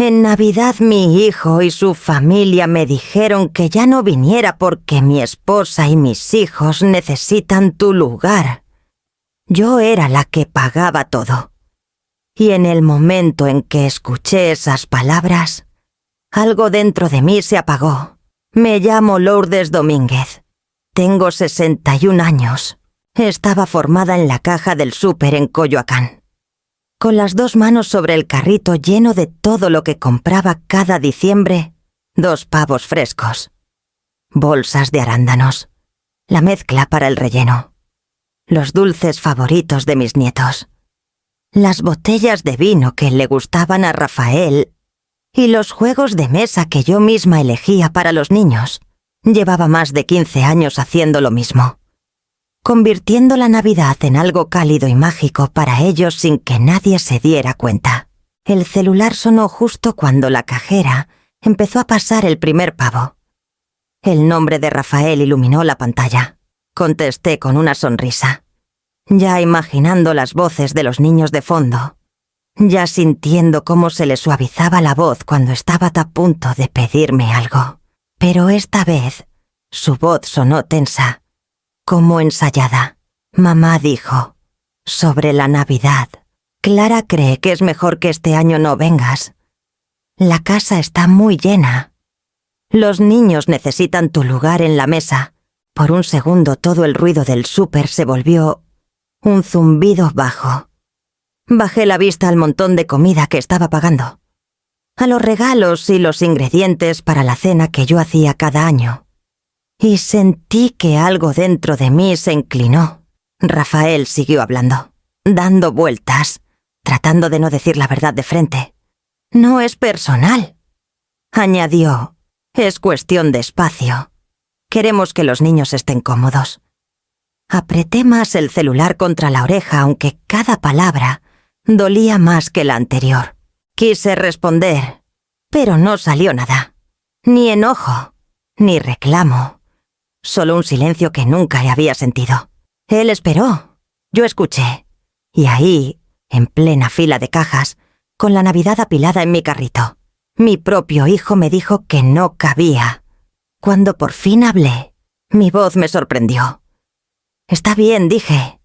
En Navidad mi hijo y su familia me dijeron que ya no viniera porque mi esposa y mis hijos necesitan tu lugar. Yo era la que pagaba todo. Y en el momento en que escuché esas palabras, algo dentro de mí se apagó. Me llamo Lourdes Domínguez. Tengo 61 años. Estaba formada en la caja del súper en Coyoacán, con las 2 manos sobre el carrito lleno de todo lo que compraba cada diciembre, 2 pavos frescos, bolsas de arándanos, la mezcla para el relleno, los dulces favoritos de mis nietos, las botellas de vino que le gustaban a Rafael y los juegos de mesa que yo misma elegía para los niños. Llevaba más de 15 años haciendo lo mismo, convirtiendo la Navidad en algo cálido y mágico para ellos sin que nadie se diera cuenta. El celular sonó justo cuando la cajera empezó a pasar el primer pavo. El nombre de Rafael iluminó la pantalla. Contesté con una sonrisa, ya imaginando las voces de los niños de fondo, ya sintiendo cómo se le suavizaba la voz cuando estaba a punto de pedirme algo. Pero esta vez, su voz sonó tensa, como ensayada. Mamá dijo, sobre la Navidad, Clara cree que es mejor que este año no vengas. La casa está muy llena. Los niños necesitan tu lugar en la mesa. Por un segundo todo el ruido del súper se volvió un zumbido bajo. Bajé la vista al montón de comida que estaba pagando, a los regalos y los ingredientes para la cena que yo hacía cada año, y sentí que algo dentro de mí se inclinó. Rafael siguió hablando, dando vueltas, tratando de no decir la verdad de frente. No es personal, añadió, es cuestión de espacio. Queremos que los niños estén cómodos. Apreté más el celular contra la oreja, aunque cada palabra dolía más que la anterior. Quise responder, pero no salió nada. Ni enojo, ni reclamo. Solo un silencio que nunca había sentido. Él esperó. Yo escuché. Y ahí, en plena fila de cajas, con la Navidad apilada en mi carrito, mi propio hijo me dijo que no cabía. Cuando por fin hablé, mi voz me sorprendió. Está bien, dije.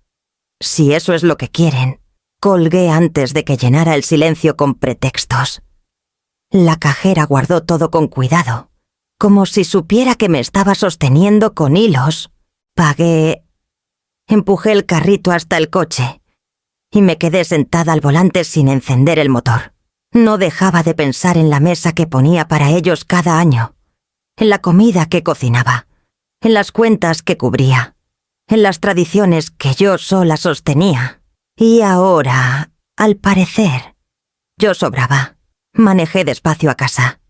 Si eso es lo que quieren. Colgué antes de que llenara el silencio con pretextos. La cajera guardó todo con cuidado, como si supiera que me estaba sosteniendo con hilos. Pagué. Empujé el carrito hasta el coche y me quedé sentada al volante sin encender el motor. No dejaba de pensar en la mesa que ponía para ellos cada año, en la comida que cocinaba, en las cuentas que cubría, en las tradiciones que yo sola sostenía. Y ahora, al parecer, yo sobraba. Manejé despacio a casa,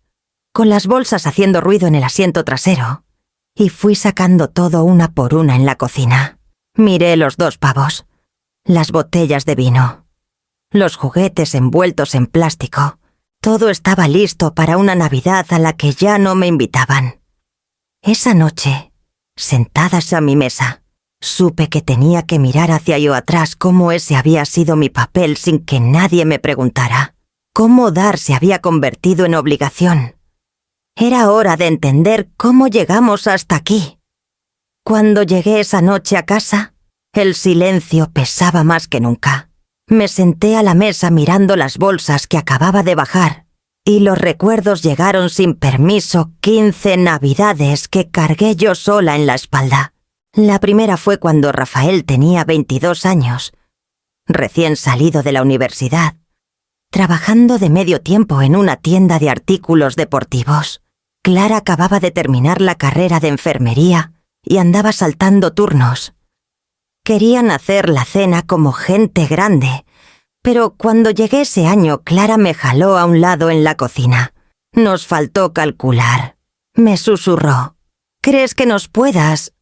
con las bolsas haciendo ruido en el asiento trasero, y fui sacando todo una por una en la cocina. Miré los 2 pavos, las botellas de vino, los juguetes envueltos en plástico. Todo estaba listo para una Navidad a la que ya no me invitaban. Esa noche, sentadas a mi mesa, supe que tenía que mirar hacia yo atrás cómo ese había sido mi papel sin que nadie me preguntara. Cómo dar se había convertido en obligación. Era hora de entender cómo llegamos hasta aquí. Cuando llegué esa noche a casa, el silencio pesaba más que nunca. Me senté a la mesa mirando las bolsas que acababa de bajar, y los recuerdos llegaron sin permiso. 15 Navidades que cargué yo sola en la espalda. La primera fue cuando Rafael tenía 22 años, recién salido de la universidad, trabajando de medio tiempo en una tienda de artículos deportivos. Clara acababa de terminar la carrera de enfermería y andaba saltando turnos. Querían hacer la cena como gente grande, pero cuando llegué ese año, Clara me jaló a un lado en la cocina. Nos faltó calcular. Me susurró, ¿crees que nos puedas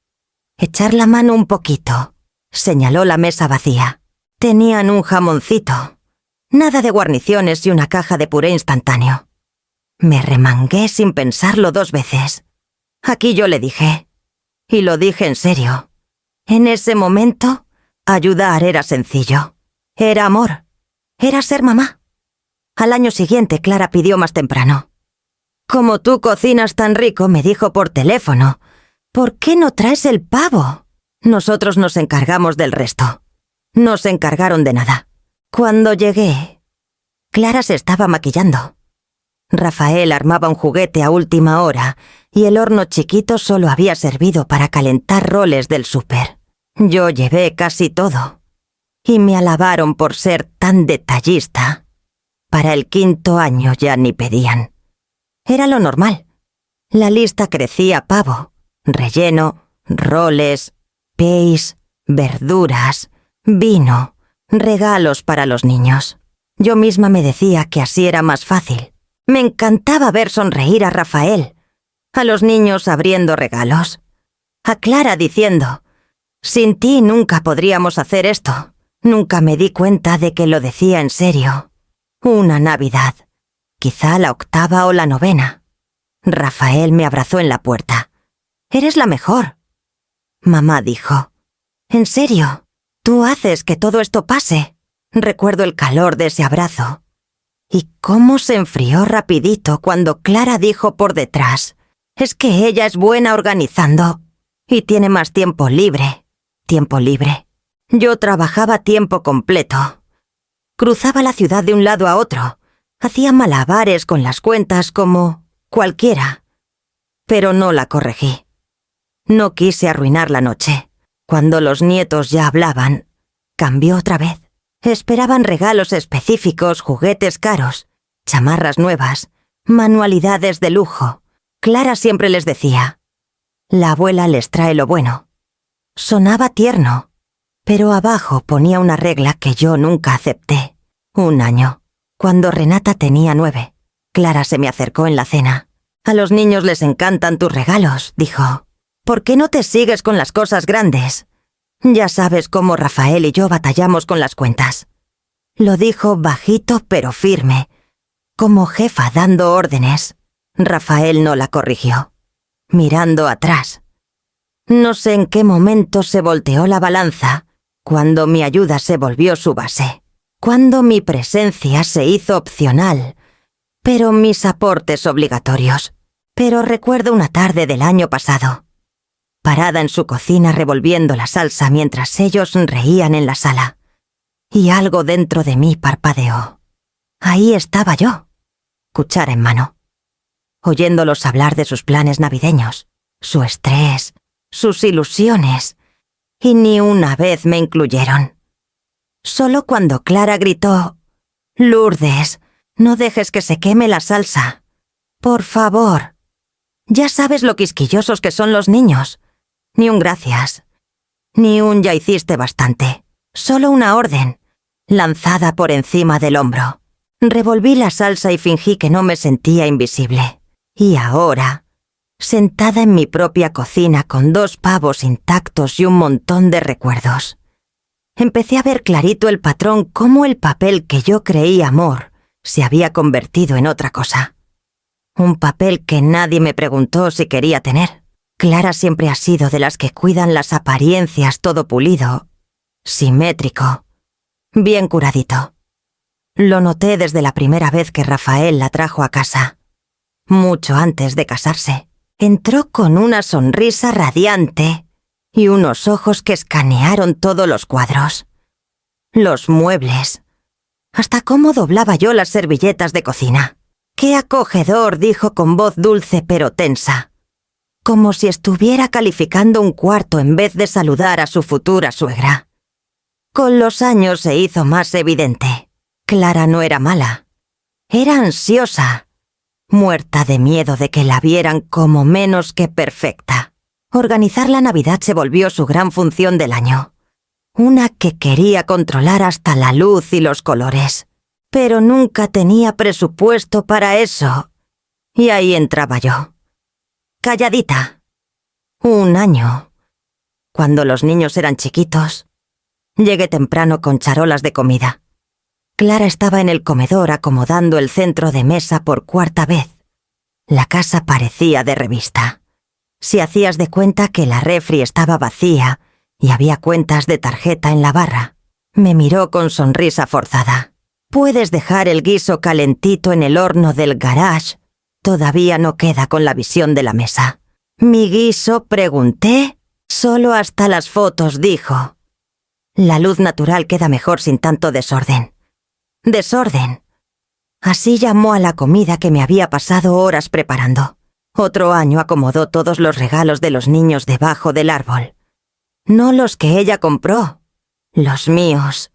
echar la mano un poquito? Señaló la mesa vacía. Tenían un jamoncito, nada de guarniciones y una caja de puré instantáneo. Me remangué sin pensarlo 2 veces. Aquí yo le dije, y lo dije en serio. En ese momento, ayudar era sencillo. Era amor. Era ser mamá. Al año siguiente, Clara pidió más temprano. «Como tú cocinas tan rico», me dijo por teléfono, «¿por qué no traes el pavo? Nosotros nos encargamos del resto». No se encargaron de nada. Cuando llegué, Clara se estaba maquillando. Rafael armaba un juguete a última hora y el horno chiquito solo había servido para calentar roles del súper. Yo llevé casi todo. Y me alabaron por ser tan detallista. Para el 5.º año ya ni pedían. Era lo normal. La lista crecía: pavo, relleno, roles, peix, verduras, vino, regalos para los niños. Yo misma me decía que así era más fácil. Me encantaba ver sonreír a Rafael, a los niños abriendo regalos, a Clara diciendo: «Sin ti nunca podríamos hacer esto». Nunca me di cuenta de que lo decía en serio. Una Navidad, quizá la 8ª o la 9ª. Rafael me abrazó en la puerta. «Eres la mejor». Mamá dijo: «¿En serio? Tú haces que todo esto pase». Recuerdo el calor de ese abrazo. Y cómo se enfrió rapidito cuando Clara dijo por detrás: «Es que ella es buena organizando y tiene más tiempo libre». Tiempo libre. Yo trabajaba tiempo completo. Cruzaba la ciudad de un lado a otro. Hacía malabares con las cuentas como cualquiera. Pero no la corregí. No quise arruinar la noche. Cuando los nietos ya hablaban, cambió otra vez. Esperaban regalos específicos, juguetes caros, chamarras nuevas, manualidades de lujo. Clara siempre les decía: «La abuela les trae lo bueno». Sonaba tierno, pero abajo ponía una regla que yo nunca acepté. 1 año. Cuando Renata tenía 9, Clara se me acercó en la cena. «A los niños les encantan tus regalos», dijo. «¿Por qué no te sigues con las cosas grandes? Ya sabes cómo Rafael y yo batallamos con las cuentas». Lo dijo bajito pero firme, como jefa dando órdenes. Rafael no la corrigió. Mirando atrás. No sé en qué momento se volteó la balanza, cuando mi ayuda se volvió su base, cuando mi presencia se hizo opcional, pero mis aportes obligatorios. Pero recuerdo una tarde del año pasado, parada en su cocina revolviendo la salsa mientras ellos reían en la sala, y algo dentro de mí parpadeó. Ahí estaba yo, cuchara en mano, oyéndolos hablar de sus planes navideños, su estrés, sus ilusiones, y ni una vez me incluyeron. Solo cuando Clara gritó: «Lourdes, no dejes que se queme la salsa. Por favor». Ya sabes lo quisquillosos que son los niños. Ni un gracias, ni un «ya hiciste bastante». Solo una orden, lanzada por encima del hombro. Revolví la salsa y fingí que no me sentía invisible. Y ahora, sentada en mi propia cocina con 2 pavos intactos y un montón de recuerdos, empecé a ver clarito el patrón, cómo el papel que yo creí amor se había convertido en otra cosa. Un papel que nadie me preguntó si quería tener. Clara siempre ha sido de las que cuidan las apariencias, todo pulido, simétrico, bien curadito. Lo noté desde la primera vez que Rafael la trajo a casa. Mucho antes de casarse. Entró con una sonrisa radiante y unos ojos que escanearon todos los cuadros, los muebles, hasta cómo doblaba yo las servilletas de cocina. «Qué acogedor», dijo con voz dulce pero tensa, como si estuviera calificando un cuarto en vez de saludar a su futura suegra. Con los años se hizo más evidente. Clara no era mala. Era ansiosa, muerta de miedo de que la vieran como menos que perfecta. Organizar la Navidad se volvió su gran función del año. Una que quería controlar hasta la luz y los colores. Pero nunca tenía presupuesto para eso. Y ahí entraba yo. Calladita. 1 año. Cuando los niños eran chiquitos, llegué temprano con charolas de comida. Clara estaba en el comedor acomodando el centro de mesa por 4ª vez. La casa parecía de revista. Si hacías de cuenta que la refri estaba vacía y había cuentas de tarjeta en la barra. Me miró con sonrisa forzada. Puedes dejar el guiso calentito en el horno del garage. Todavía no queda con la visión de la mesa. ¿Mi guiso? Pregunté. Solo hasta las fotos, dijo. La luz natural queda mejor sin tanto desorden. Desorden. Así llamó a la comida que me había pasado horas preparando. Otro año acomodó todos los regalos de los niños debajo del árbol. No los que ella compró, los míos.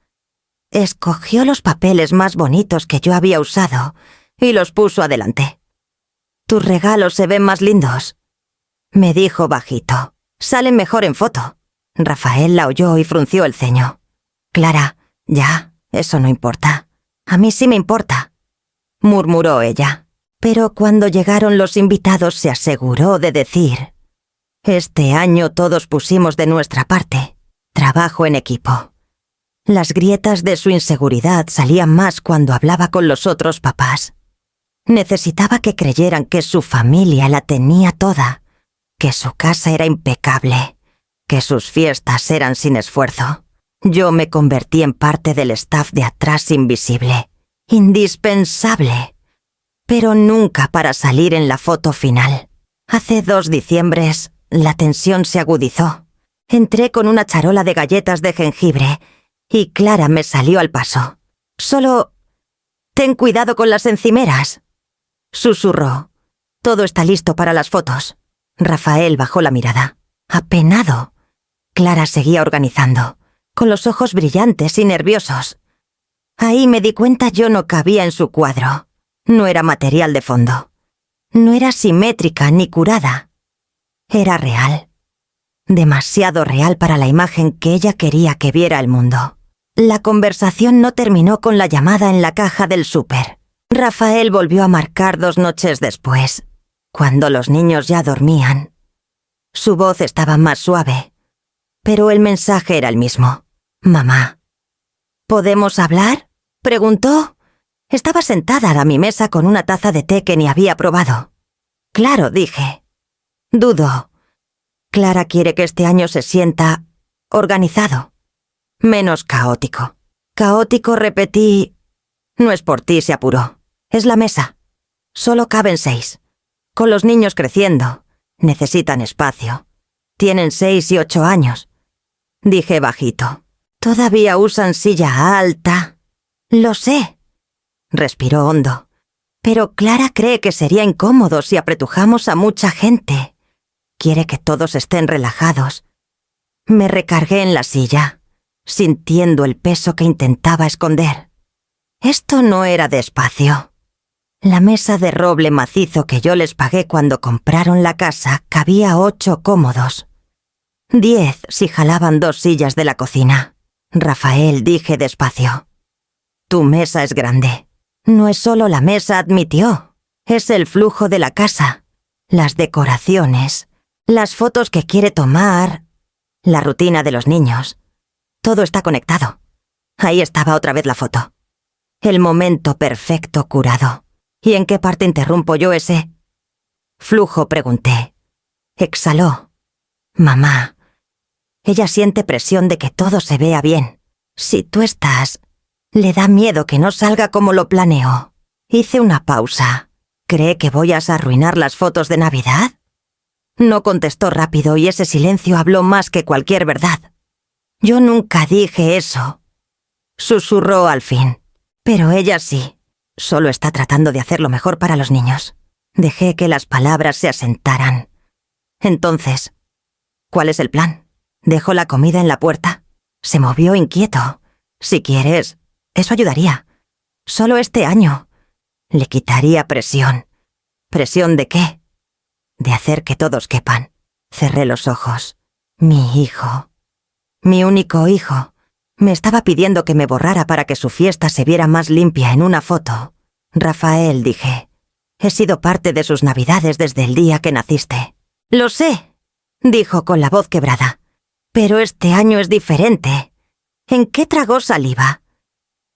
Escogió los papeles más bonitos que yo había usado y los puso adelante. «Tus regalos se ven más lindos», me dijo bajito. «Salen mejor en foto». Rafael la oyó y frunció el ceño. «Clara, ya, eso no importa. A mí sí me importa», murmuró ella. Pero cuando llegaron los invitados se aseguró de decir: «Este año todos pusimos de nuestra parte. Trabajo en equipo». Las grietas de su inseguridad salían más cuando hablaba con los otros papás. Necesitaba que creyeran que su familia la tenía toda, que su casa era impecable, que sus fiestas eran sin esfuerzo. Yo me convertí en parte del staff de atrás invisible, indispensable, pero nunca para salir en la foto final. Hace 2 diciembres, la tensión se agudizó. Entré con una charola de galletas de jengibre y Clara me salió al paso. «Solo ten cuidado con las encimeras», susurró. «Todo está listo para las fotos». Rafael bajó la mirada. Apenado. Clara seguía organizando, con los ojos brillantes y nerviosos. Ahí me di cuenta yo no cabía en su cuadro. No era material de fondo. No era simétrica ni curada. Era real. Demasiado real para la imagen que ella quería que viera el mundo. La conversación no terminó con la llamada en la caja del súper. Rafael volvió a marcar 2 noches después, cuando los niños ya dormían. Su voz estaba más suave, pero el mensaje era el mismo. «Mamá, ¿podemos hablar?», preguntó. Estaba sentada a mi mesa con una taza de té que ni había probado. «Claro», dije. «Dudo. Clara quiere que este año se sienta organizado. Menos caótico». «Caótico», repetí. «No es por ti», se apuró. «Es la mesa. Solo caben 6. Con los niños creciendo. Necesitan espacio. Tienen 6 y 8 años». Dije bajito. «Todavía usan silla alta». «Lo sé». Respiró hondo. «Pero Clara cree que sería incómodo si apretujamos a mucha gente. Quiere que todos estén relajados». Me recargué en la silla, sintiendo el peso que intentaba esconder. Esto no era de espacio. La mesa de roble macizo que yo les pagué cuando compraron la casa cabía 8 cómodos. 10 si jalaban 2 sillas de la cocina. «Rafael», dije despacio. «Tu mesa es grande». «No es solo la mesa», admitió. «Es el flujo de la casa, las decoraciones, las fotos que quiere tomar, la rutina de los niños. Todo está conectado». Ahí estaba otra vez la foto. El momento perfecto curado. «¿Y en qué parte interrumpo yo ese flujo?», pregunté. Exhaló. «Mamá, ella siente presión de que todo se vea bien. Si tú estás, le da miedo que no salga como lo planeó». Hice una pausa. «¿Cree que voy a arruinar las fotos de Navidad?». No contestó rápido y ese silencio habló más que cualquier verdad. «Yo nunca dije eso», susurró al fin. «Pero ella sí. Solo está tratando de hacer lo mejor para los niños». Dejé que las palabras se asentaran. «Entonces, ¿cuál es el plan? ¿Dejo la comida en la puerta?». Se movió inquieto. «Si quieres, eso ayudaría. Solo este año. Le quitaría presión». «¿Presión de qué?». «De hacer que todos quepan». Cerré los ojos. Mi hijo. Mi único hijo. Me estaba pidiendo que me borrara para que su fiesta se viera más limpia en una foto. «Rafael», dije. «He sido parte de sus navidades desde el día que naciste». «Lo sé», dijo con la voz quebrada. «Pero este año es diferente». ¿En qué tragó saliva?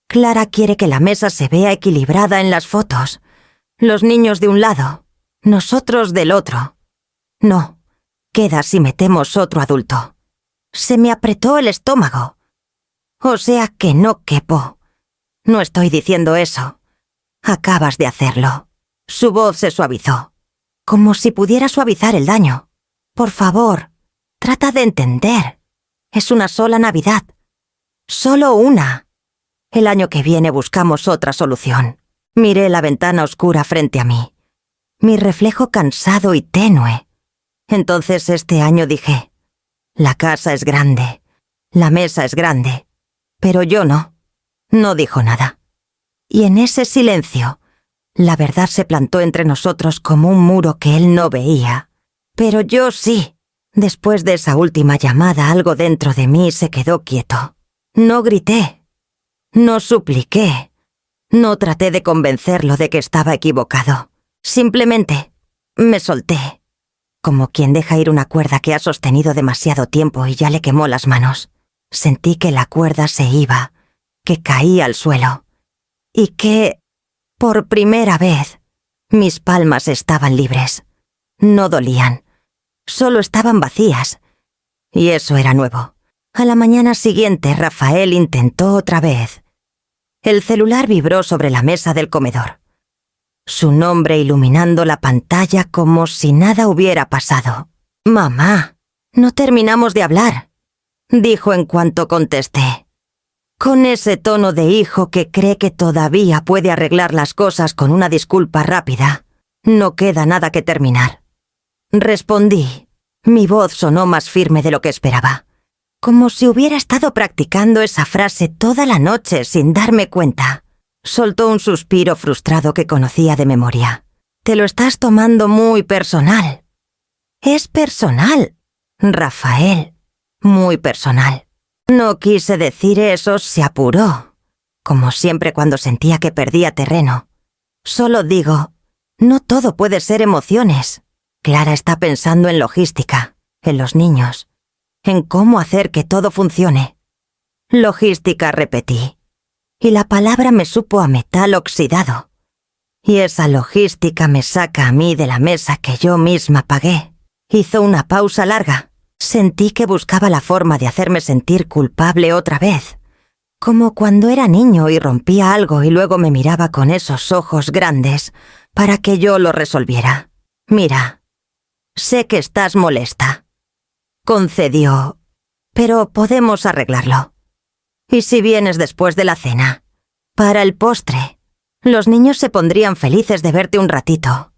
«Clara quiere que la mesa se vea equilibrada en las fotos. Los niños de un lado, nosotros del otro. No, queda si metemos otro adulto». Se me apretó el estómago. «O sea que no quepo». No estoy diciendo eso. Acabas de hacerlo. Su voz se suavizó, como si pudiera suavizar el daño. Por favor, trata de entender. Es una sola Navidad. Solo una. El año que viene buscamos otra solución. Miré la ventana oscura frente a mí. Mi reflejo cansado y tenue. Entonces este año dije, la casa es grande, la mesa es grande, pero yo no. No dijo nada. Y en ese silencio, la verdad se plantó entre nosotros como un muro que él no veía. Pero yo sí. Después de esa última llamada, algo dentro de mí se quedó quieto. No grité. No supliqué. No traté de convencerlo de que estaba equivocado. Simplemente me solté, como quien deja ir una cuerda que ha sostenido demasiado tiempo y ya le quemó las manos. Sentí que la cuerda se iba, que caía al suelo, y que, por primera vez, mis palmas estaban libres. No dolían, solo estaban vacías, y eso era nuevo. A la mañana siguiente, Rafael intentó otra vez. El celular vibró sobre la mesa del comedor. Su nombre iluminando la pantalla como si nada hubiera pasado. «Mamá, no terminamos de hablar», dijo en cuanto contesté, con ese tono de hijo que cree que todavía puede arreglar las cosas con una disculpa rápida. «No queda nada que terminar». Respondí. Mi voz sonó más firme de lo que esperaba, como si hubiera estado practicando esa frase toda la noche sin darme cuenta. Soltó un suspiro frustrado que conocía de memoria. «Te lo estás tomando muy personal». «Es personal, Rafael, muy personal». No quise decir eso, se apuró, como siempre cuando sentía que perdía terreno. Solo digo, no todo puede ser emociones. Clara está pensando en logística, en los niños, en cómo hacer que todo funcione. Logística, repetí. Y la palabra me supo a metal oxidado. Y esa logística me saca a mí de la mesa que yo misma pagué. Hizo una pausa larga. Sentí que buscaba la forma de hacerme sentir culpable otra vez. Como cuando era niño y rompía algo y luego me miraba con esos ojos grandes para que yo lo resolviera. «Mira, sé que estás molesta», concedió, «pero podemos arreglarlo. ¿Y si vienes después de la cena? Para el postre. Los niños se pondrían felices de verte un ratito».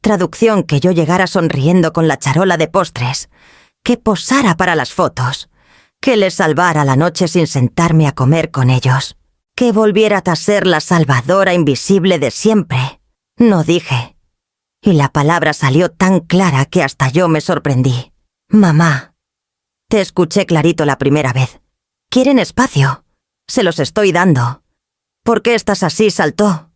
Traducción: que yo llegara sonriendo con la charola de postres, que posara para las fotos, que les salvara la noche sin sentarme a comer con ellos, que volviera a ser la salvadora invisible de siempre. No dije. Y la palabra salió tan clara que hasta yo me sorprendí. «Mamá, te escuché clarito la primera vez. Quieren espacio. Se los estoy dando. ¿Por qué estás así?», saltó.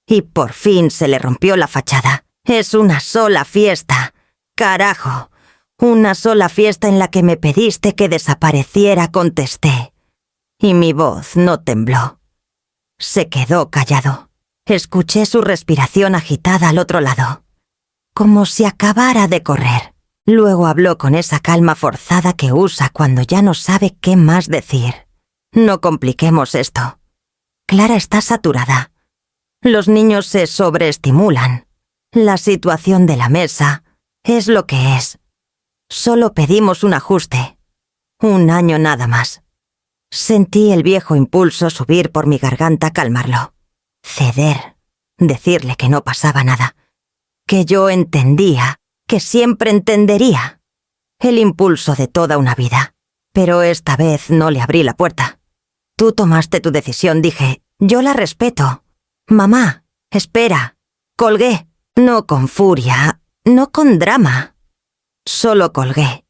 Y por fin se le rompió la fachada. «Es una sola fiesta. Carajo. Una sola fiesta en la que me pediste que desapareciera», contesté. Y mi voz no tembló. Se quedó callado. Escuché su respiración agitada al otro lado, como si acabara de correr. Luego habló con esa calma forzada que usa cuando ya no sabe qué más decir. «No compliquemos esto. Clara está saturada. Los niños se sobreestimulan. La situación de la mesa es lo que es. Solo pedimos un ajuste. Un año nada más». Sentí el viejo impulso subir por mi garganta, calmarlo. Ceder. Decirle que no pasaba nada. Que yo entendía, que siempre entendería. El impulso de toda una vida. Pero esta vez no le abrí la puerta. «Tú tomaste tu decisión», dije. «Yo la respeto». «Mamá, espera». Colgué. No con furia, no con drama. Solo colgué.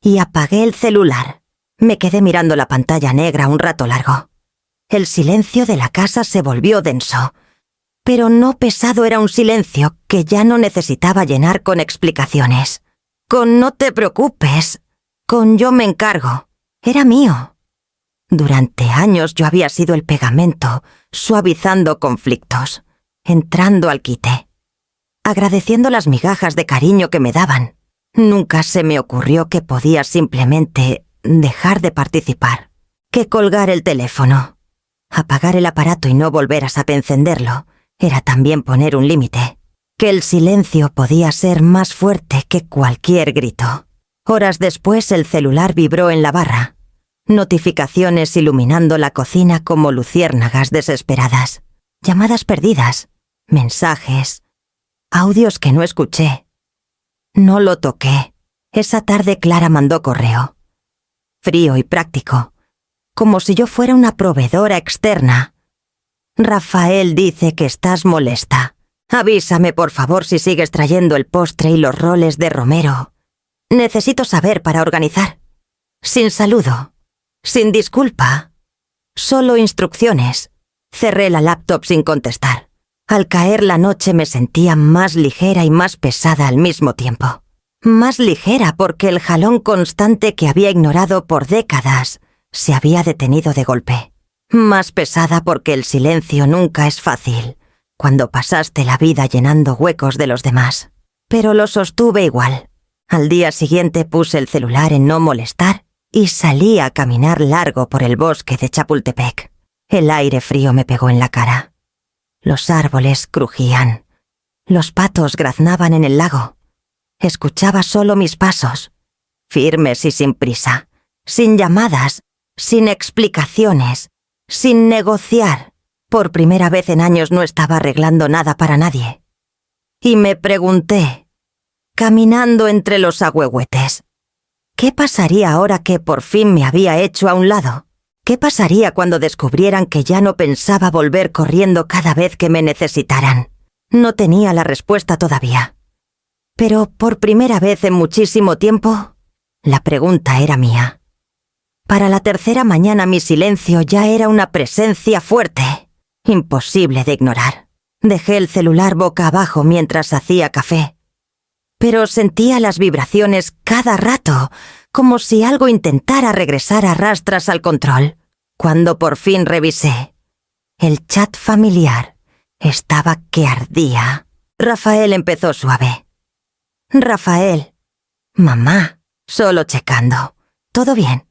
Y apagué el celular. Me quedé mirando la pantalla negra un rato largo. El silencio de la casa se volvió denso. Pero no pesado, era un silencio que ya no necesitaba llenar con explicaciones. Con «no te preocupes», con «yo me encargo». Era mío. Durante años yo había sido el pegamento, suavizando conflictos, entrando al quite, agradeciendo las migajas de cariño que me daban. Nunca se me ocurrió que podía simplemente dejar de participar, que colgar el teléfono. Apagar el aparato y no volver a encenderlo era también poner un límite. Que el silencio podía ser más fuerte que cualquier grito. Horas después el celular vibró en la barra. Notificaciones iluminando la cocina como luciérnagas desesperadas. Llamadas perdidas. Mensajes. Audios que no escuché. No lo toqué. Esa tarde Clara mandó correo. Frío y práctico. Como si yo fuera una proveedora externa. Rafael dice que estás molesta. Avísame por favor si sigues trayendo el postre y los roles de Romero. Necesito saber para organizar. Sin saludo. Sin disculpa. Solo instrucciones. Cerré la laptop sin contestar. Al caer la noche me sentía más ligera y más pesada al mismo tiempo. Más ligera porque el jalón constante que había ignorado por décadas se había detenido de golpe. Más pesada porque el silencio nunca es fácil, cuando pasaste la vida llenando huecos de los demás. Pero lo sostuve igual. Al día siguiente puse el celular en no molestar y salí a caminar largo por el bosque de Chapultepec. El aire frío me pegó en la cara. Los árboles crujían. Los patos graznaban en el lago. Escuchaba solo mis pasos, firmes y sin prisa, sin llamadas, sin explicaciones, sin negociar. Por primera vez en años no estaba arreglando nada para nadie. Y me pregunté, caminando entre los ahuehuetes, ¿qué pasaría ahora que por fin me había hecho a un lado? ¿Qué pasaría cuando descubrieran que ya no pensaba volver corriendo cada vez que me necesitaran? No tenía la respuesta todavía. Pero por primera vez en muchísimo tiempo, la pregunta era mía. Para la tercera mañana mi silencio ya era una presencia fuerte, imposible de ignorar. Dejé el celular boca abajo mientras hacía café. Pero sentía las vibraciones cada rato, como si algo intentara regresar a rastras al control. Cuando por fin revisé, el chat familiar estaba que ardía. Rafael empezó suave. Rafael. Mamá. Solo checando. ¿Todo bien?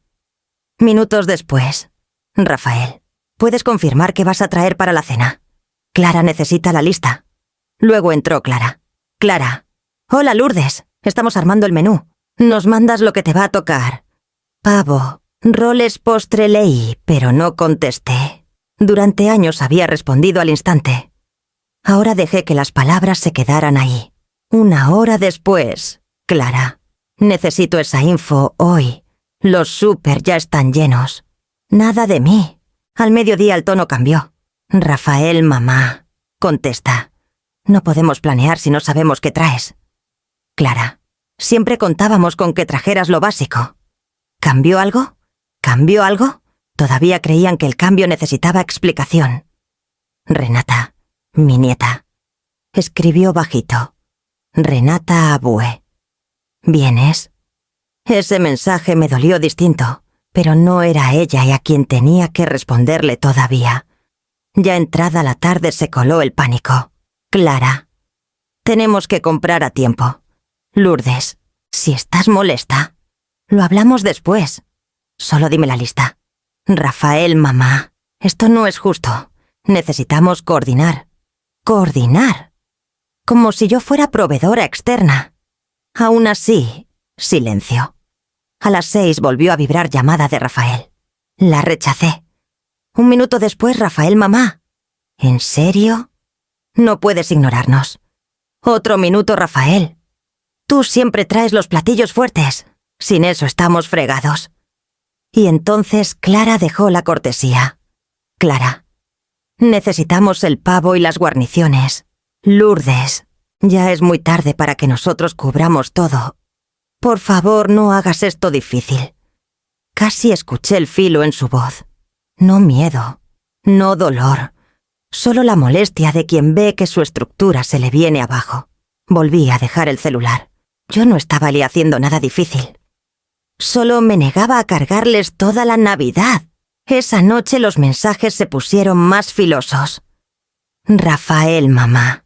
Minutos después. Rafael. ¿Puedes confirmar qué vas a traer para la cena? Clara necesita la lista. Luego entró Clara. Clara. Hola, Lourdes. Estamos armando el menú. Nos mandas lo que te va a tocar. Pavo. Roles postre leí, pero no contesté. Durante años había respondido al instante. Ahora dejé que las palabras se quedaran ahí. Una hora después, Clara. Necesito esa info hoy. Los súper ya están llenos. Nada de mí. Al mediodía el tono cambió. Rafael, mamá. Contesta. No podemos planear si no sabemos qué traes. Clara. Siempre contábamos con que trajeras lo básico. ¿Cambió algo? ¿Cambió algo? Todavía creían que el cambio necesitaba explicación. Renata, mi nieta. Escribió bajito. Renata Abue. ¿Vienes? Ese mensaje me dolió distinto, pero no era ella y a quien tenía que responderle todavía. Ya entrada la tarde se coló el pánico. Clara. Tenemos que comprar a tiempo. Lourdes, si estás molesta, lo hablamos después. Solo dime la lista. Rafael, mamá, esto no es justo. Necesitamos coordinar. ¿Coordinar? Como si yo fuera proveedora externa. Aún así, silencio. A las 6 volvió a vibrar llamada de Rafael. La rechacé. Un minuto después, Rafael, mamá. ¿En serio? No puedes ignorarnos. Otro minuto, Rafael. Tú siempre traes los platillos fuertes. Sin eso estamos fregados. Y entonces Clara dejó la cortesía. Clara. Necesitamos el pavo y las guarniciones. Lourdes, ya es muy tarde para que nosotros cubramos todo. Por favor, no hagas esto difícil. Casi escuché el filo en su voz. No miedo, no dolor, solo la molestia de quien ve que su estructura se le viene abajo. Volví a dejar el celular. Yo no estaba haciendo nada difícil. Solo me negaba a cargarles toda la Navidad. Esa noche los mensajes se pusieron más filosos. Rafael, mamá.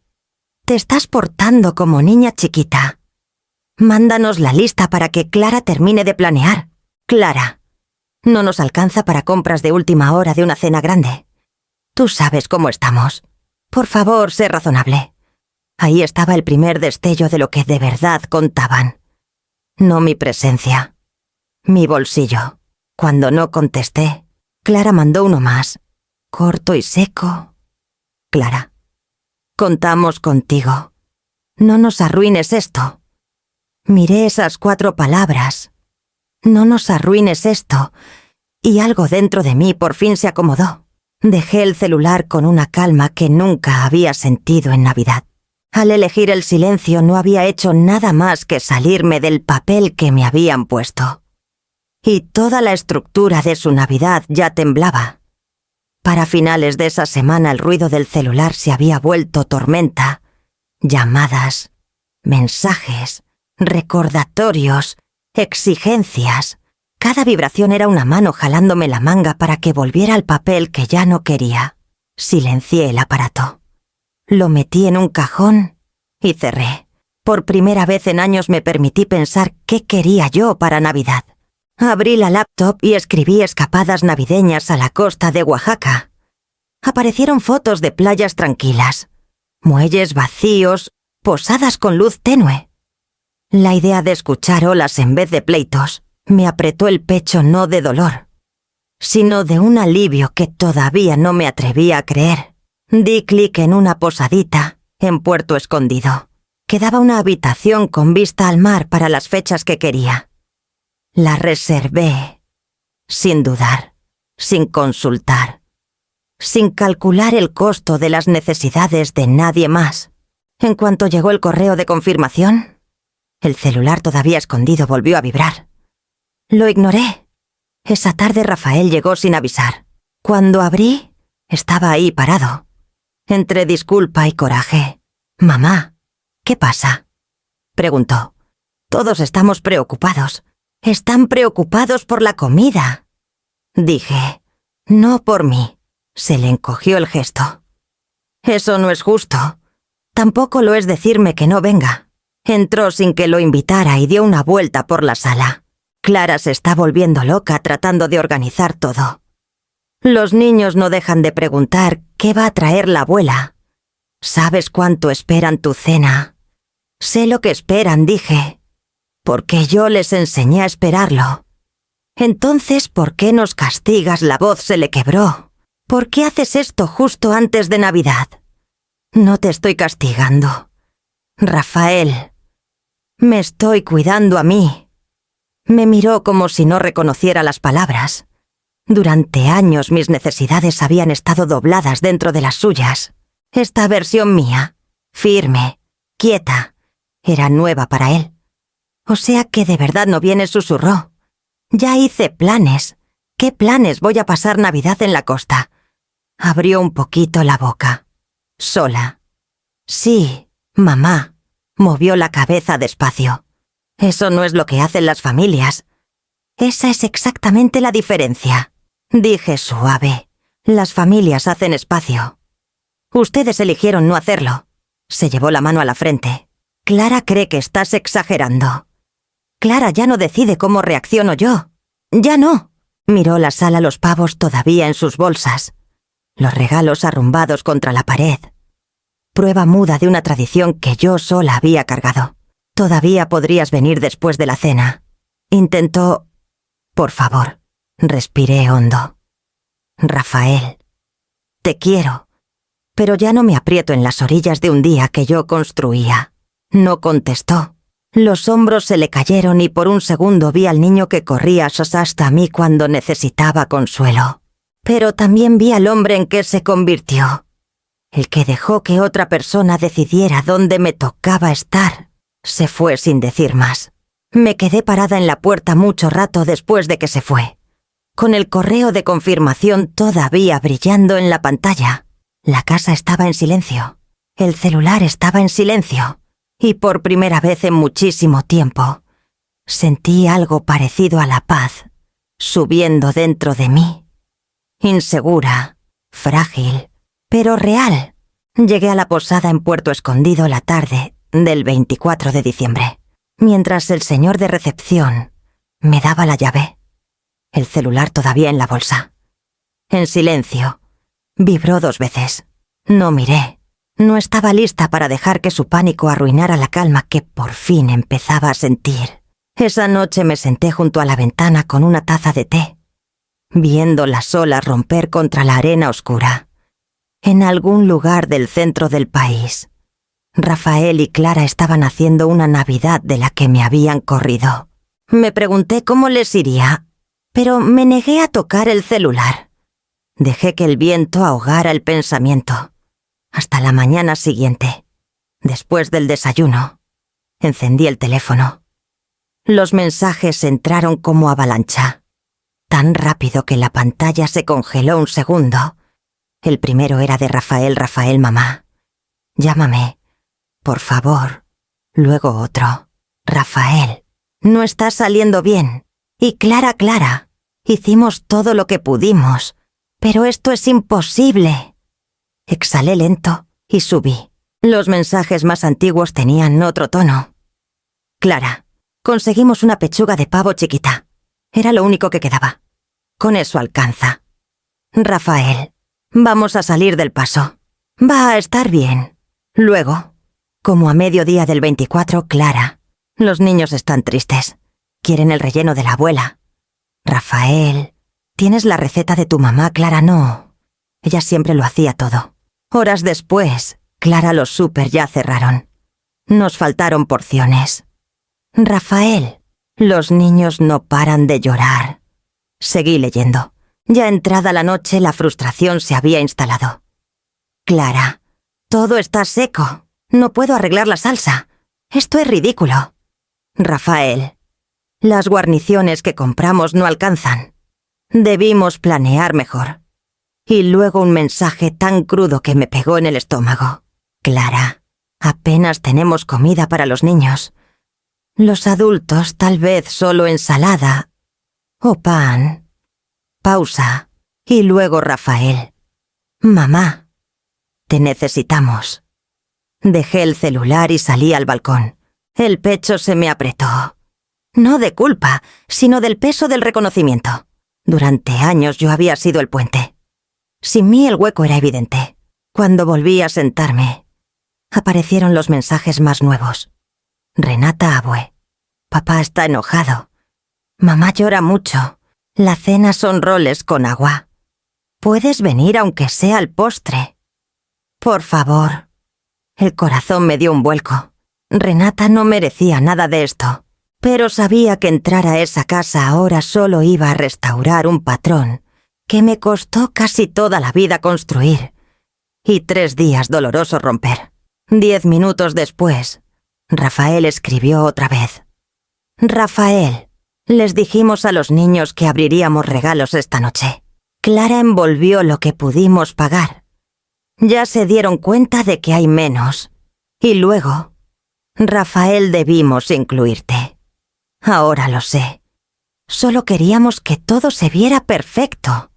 Te estás portando como niña chiquita. Mándanos la lista para que Clara termine de planear. Clara. No nos alcanza para compras de última hora de una cena grande. Tú sabes cómo estamos. Por favor, sé razonable. Ahí estaba el primer destello de lo que de verdad contaban. No mi presencia. Mi bolsillo. Cuando no contesté, Clara mandó uno más. Corto y seco. Clara. Contamos contigo. No nos arruines esto. Miré esas 4 palabras. No nos arruines esto. Y algo dentro de mí por fin se acomodó. Dejé el celular con una calma que nunca había sentido en Navidad. Al elegir el silencio no había hecho nada más que salirme del papel que me habían puesto. Y toda la estructura de su Navidad ya temblaba. Para finales de esa semana el ruido del celular se había vuelto tormenta. Llamadas, mensajes, recordatorios, exigencias. Cada vibración era una mano jalándome la manga para que volviera al papel que ya no quería. Silencié el aparato. Lo metí en un cajón y cerré. Por primera vez en años me permití pensar qué quería yo para Navidad. Abrí la laptop y escribí escapadas navideñas a la costa de Oaxaca. Aparecieron fotos de playas tranquilas, muelles vacíos, posadas con luz tenue. La idea de escuchar olas en vez de pleitos me apretó el pecho no de dolor, sino de un alivio que todavía no me atrevía a creer. Di clic en una posadita en Puerto Escondido. Quedaba una habitación con vista al mar para las fechas que quería. La reservé, sin dudar, sin consultar, sin calcular el costo de las necesidades de nadie más. En cuanto llegó el correo de confirmación, el celular todavía escondido volvió a vibrar. Lo ignoré. Esa tarde Rafael llegó sin avisar. Cuando abrí, estaba ahí parado. Entre disculpa y coraje. «Mamá, ¿qué pasa?», preguntó. «Todos estamos preocupados. Están preocupados por la comida». Dije, «No por mí». Se le encogió el gesto. «Eso no es justo. Tampoco lo es decirme que no venga». Entró sin que lo invitara y dio una vuelta por la sala. Clara se está volviendo loca tratando de organizar todo. Los niños no dejan de preguntar qué va a traer la abuela. «¿Sabes cuánto esperan tu cena?» «Sé lo que esperan», dije, «porque yo les enseñé a esperarlo». «Entonces, ¿por qué nos castigas?», la voz se le quebró. «¿Por qué haces esto justo antes de Navidad?» «No te estoy castigando, Rafael. Me estoy cuidando a mí». Me miró como si no reconociera las palabras. Durante años mis necesidades habían estado dobladas dentro de las suyas. Esta versión mía, firme, quieta, era nueva para él. O sea que de verdad no viene, susurró. «Ya hice planes. ¿Qué planes? Voy a pasar Navidad en la costa». Abrió un poquito la boca. «Sola». «Sí, mamá», movió la cabeza despacio. «Eso no es lo que hacen las familias». «Esa es exactamente la diferencia», dije suave. «Las familias hacen espacio. Ustedes eligieron no hacerlo». Se llevó la mano a la frente. «Clara cree que estás exagerando. Clara ya no decide cómo reacciono yo». «Ya no». Miró la sala, los pavos todavía en sus bolsas, los regalos arrumbados contra la pared. Prueba muda de una tradición que yo sola había cargado. «Todavía podrías venir después de la cena». Intentó. «Por favor». Respiré hondo. «Rafael, te quiero, pero ya no me aprieto en las orillas de un día que yo construía». No contestó. Los hombros se le cayeron y por un segundo vi al niño que corría hasta mí cuando necesitaba consuelo. Pero también vi al hombre en que se convirtió. El que dejó que otra persona decidiera dónde me tocaba estar. Se fue sin decir más. Me quedé parada en la puerta mucho rato después de que se fue, con el correo de confirmación todavía brillando en la pantalla. La casa estaba en silencio. El celular estaba en silencio. Y por primera vez en muchísimo tiempo, sentí algo parecido a la paz subiendo dentro de mí. Insegura, frágil, pero real. Llegué a la posada en Puerto Escondido la tarde del 24 de diciembre, mientras el señor de recepción me daba la llave. El celular todavía en la bolsa. En silencio, Vibró 2 veces. No miré. No estaba lista para dejar que su pánico arruinara la calma que por fin empezaba a sentir. Esa noche me senté junto a la ventana con una taza de té, viendo las olas romper contra la arena oscura. En algún lugar del centro del país, Rafael y Clara estaban haciendo una Navidad de la que me habían corrido. Me pregunté cómo les iría, pero me negué a tocar el celular. Dejé que el viento ahogara el pensamiento. Hasta la mañana siguiente, después del desayuno, encendí el teléfono. Los mensajes entraron como avalancha, tan rápido que la pantalla se congeló un segundo. El primero era de Rafael: Rafael, mamá. Llámame, por favor. Luego otro: Rafael, no está saliendo bien. Y Clara, Clara, hicimos todo lo que pudimos, pero esto es imposible. Exhalé lento y subí. Los mensajes más antiguos tenían otro tono. Clara: conseguimos una pechuga de pavo chiquita. Era lo único que quedaba. Con eso alcanza. Rafael: vamos a salir del paso. Va a estar bien. Luego, como a mediodía del 24, Clara: los niños están tristes. Quieren el relleno de la abuela. Rafael: ¿tienes la receta de tu mamá? Clara: no. Ella siempre lo hacía todo. Horas después, Clara: los súper ya cerraron. Nos faltaron porciones. Rafael: los niños no paran de llorar. Seguí leyendo. Ya entrada la noche, la frustración se había instalado. Clara: todo está seco. No puedo arreglar la salsa. Esto es ridículo. Rafael: las guarniciones que compramos no alcanzan. Debimos planear mejor. Y luego un mensaje tan crudo que me pegó en el estómago. Clara: apenas tenemos comida para los niños. Los adultos tal vez solo ensalada o pan. Pausa. Y luego Rafael: mamá, te necesitamos. Dejé el celular y salí al balcón. El pecho se me apretó. No de culpa, sino del peso del reconocimiento. Durante años yo había sido el puente. Sin mí el hueco era evidente. Cuando volví a sentarme, aparecieron los mensajes más nuevos. Renata Abue: papá está enojado. Mamá llora mucho. La cena son roles con agua. ¿Puedes venir aunque sea al postre? Por favor. El corazón me dio un vuelco. Renata no merecía nada de esto, pero sabía que entrar a esa casa ahora solo iba a restaurar un patrón que me costó casi toda la vida construir y 3 días dolorosos romper. 10 minutos después, Rafael escribió otra vez: Rafael, les dijimos a los niños que abriríamos regalos esta noche. Clara envolvió lo que pudimos pagar. Ya se dieron cuenta de que hay menos. Y luego, Rafael, debimos incluirte. Ahora lo sé. Solo queríamos que todo se viera perfecto.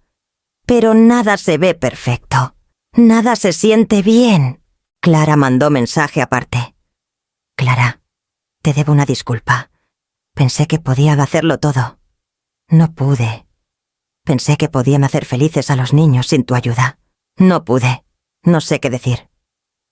Pero nada se ve perfecto. Nada se siente bien. Clara mandó mensaje aparte. Clara, te debo una disculpa. Pensé que podía hacerlo todo. No pude. Pensé que podían hacer felices a los niños sin tu ayuda. No pude. No sé qué decir.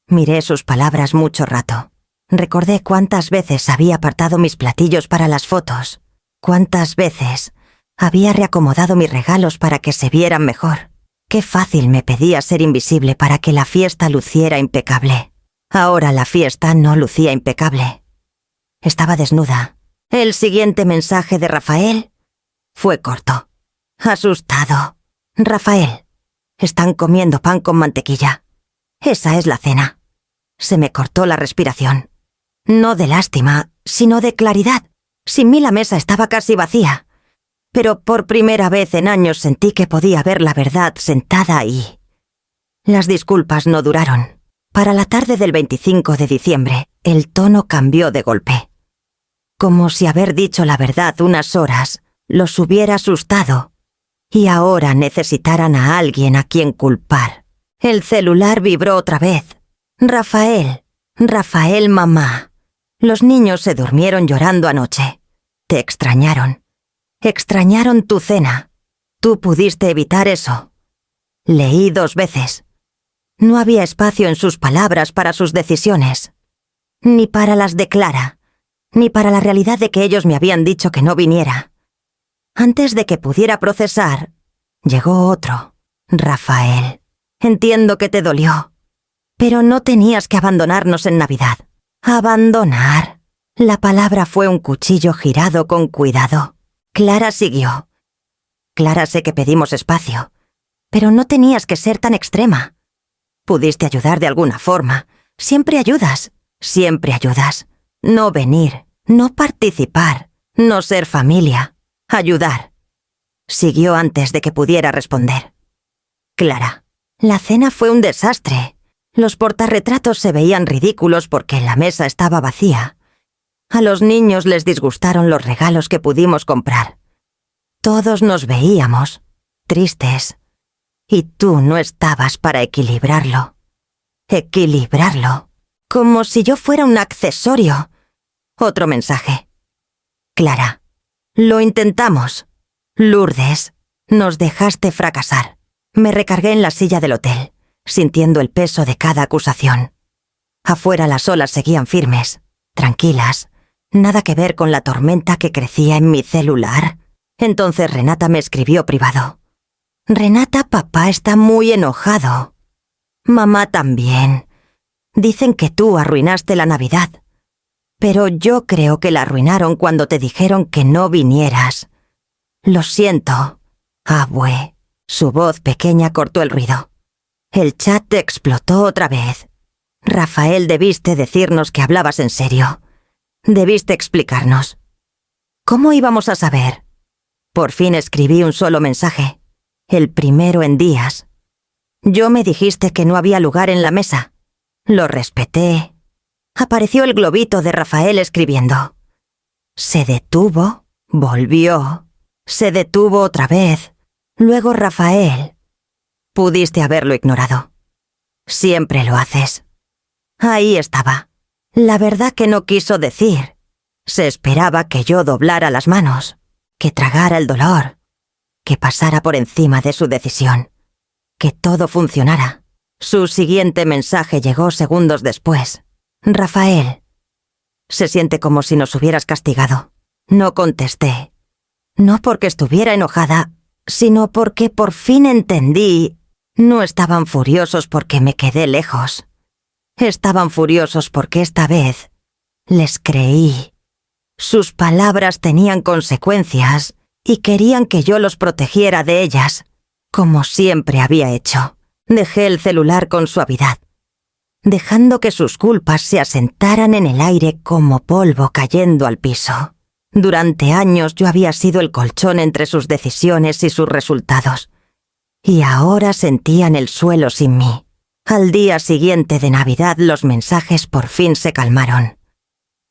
Miré sus palabras mucho rato. Recordé cuántas veces había apartado mis platillos para las fotos. Cuántas veces había reacomodado mis regalos para que se vieran mejor. Qué fácil me pedía ser invisible para que la fiesta luciera impecable. Ahora la fiesta no lucía impecable. Estaba desnuda. El siguiente mensaje de Rafael fue corto. Asustado. Rafael, están comiendo pan con mantequilla. Esa es la cena. Se me cortó la respiración. No de lástima, sino de claridad. Sin mí la mesa estaba casi vacía. Pero por primera vez en años sentí que podía ver la verdad sentada ahí. Las disculpas no duraron. Para la tarde del 25 de diciembre, el tono cambió de golpe. Como si haber dicho la verdad unas horas los hubiera asustado y ahora necesitaran a alguien a quien culpar. El celular vibró otra vez. Rafael, Rafael, mamá. Los niños se durmieron llorando anoche. Te extrañaron. Extrañaron tu cena. Tú pudiste evitar eso. Leí 2 veces. No había espacio en sus palabras para sus decisiones, ni para las de Clara, ni para la realidad de que ellos me habían dicho que no viniera. Antes de que pudiera procesar, llegó otro, Rafael. Entiendo que te dolió, pero no tenías que abandonarnos en Navidad. Abandonar. La palabra fue un cuchillo girado con cuidado. Clara siguió. Clara, sé que pedimos espacio, pero no tenías que ser tan extrema. Pudiste ayudar de alguna forma. Siempre ayudas. Siempre ayudas. No venir, no participar, no ser familia. Ayudar. Siguió antes de que pudiera responder. Clara. La cena fue un desastre. Los portarretratos se veían ridículos porque la mesa estaba vacía. A los niños les disgustaron los regalos que pudimos comprar. Todos nos veíamos, tristes. Y tú no estabas para equilibrarlo. Equilibrarlo. Como si yo fuera un accesorio. Otro mensaje. Clara. Lo intentamos. Lourdes. Nos dejaste fracasar. Me recargué en la silla del hotel, sintiendo el peso de cada acusación. Afuera las olas seguían firmes, tranquilas, nada que ver con la tormenta que crecía en mi celular. Entonces Renata me escribió privado. Renata, papá está muy enojado. Mamá también. Dicen que tú arruinaste la Navidad. Pero yo creo que la arruinaron cuando te dijeron que no vinieras. Lo siento, abue. Su voz pequeña cortó el ruido. El chat explotó otra vez. Rafael, debiste decirnos que hablabas en serio. Debiste explicarnos. ¿Cómo íbamos a saber? Por fin escribí un solo mensaje. El primero en días. Yo me dijiste que no había lugar en la mesa. Lo respeté. Apareció el globito de Rafael escribiendo. Se detuvo, volvió, se detuvo otra vez. Luego Rafael. Pudiste haberlo ignorado. Siempre lo haces. Ahí estaba. La verdad que no quiso decir. Se esperaba que yo doblara las manos, que tragara el dolor, que pasara por encima de su decisión, que todo funcionara. Su siguiente mensaje llegó segundos después. Rafael. Se siente como si nos hubieras castigado. No contesté. No porque estuviera enojada, sino porque por fin entendí. No estaban furiosos porque me quedé lejos. Estaban furiosos porque esta vez les creí. Sus palabras tenían consecuencias y querían que yo los protegiera de ellas, como siempre había hecho. Dejé el celular con suavidad, dejando que sus culpas se asentaran en el aire como polvo cayendo al piso. Durante años yo había sido el colchón entre sus decisiones y sus resultados, y ahora sentían el suelo sin mí. Al día siguiente de Navidad los mensajes por fin se calmaron.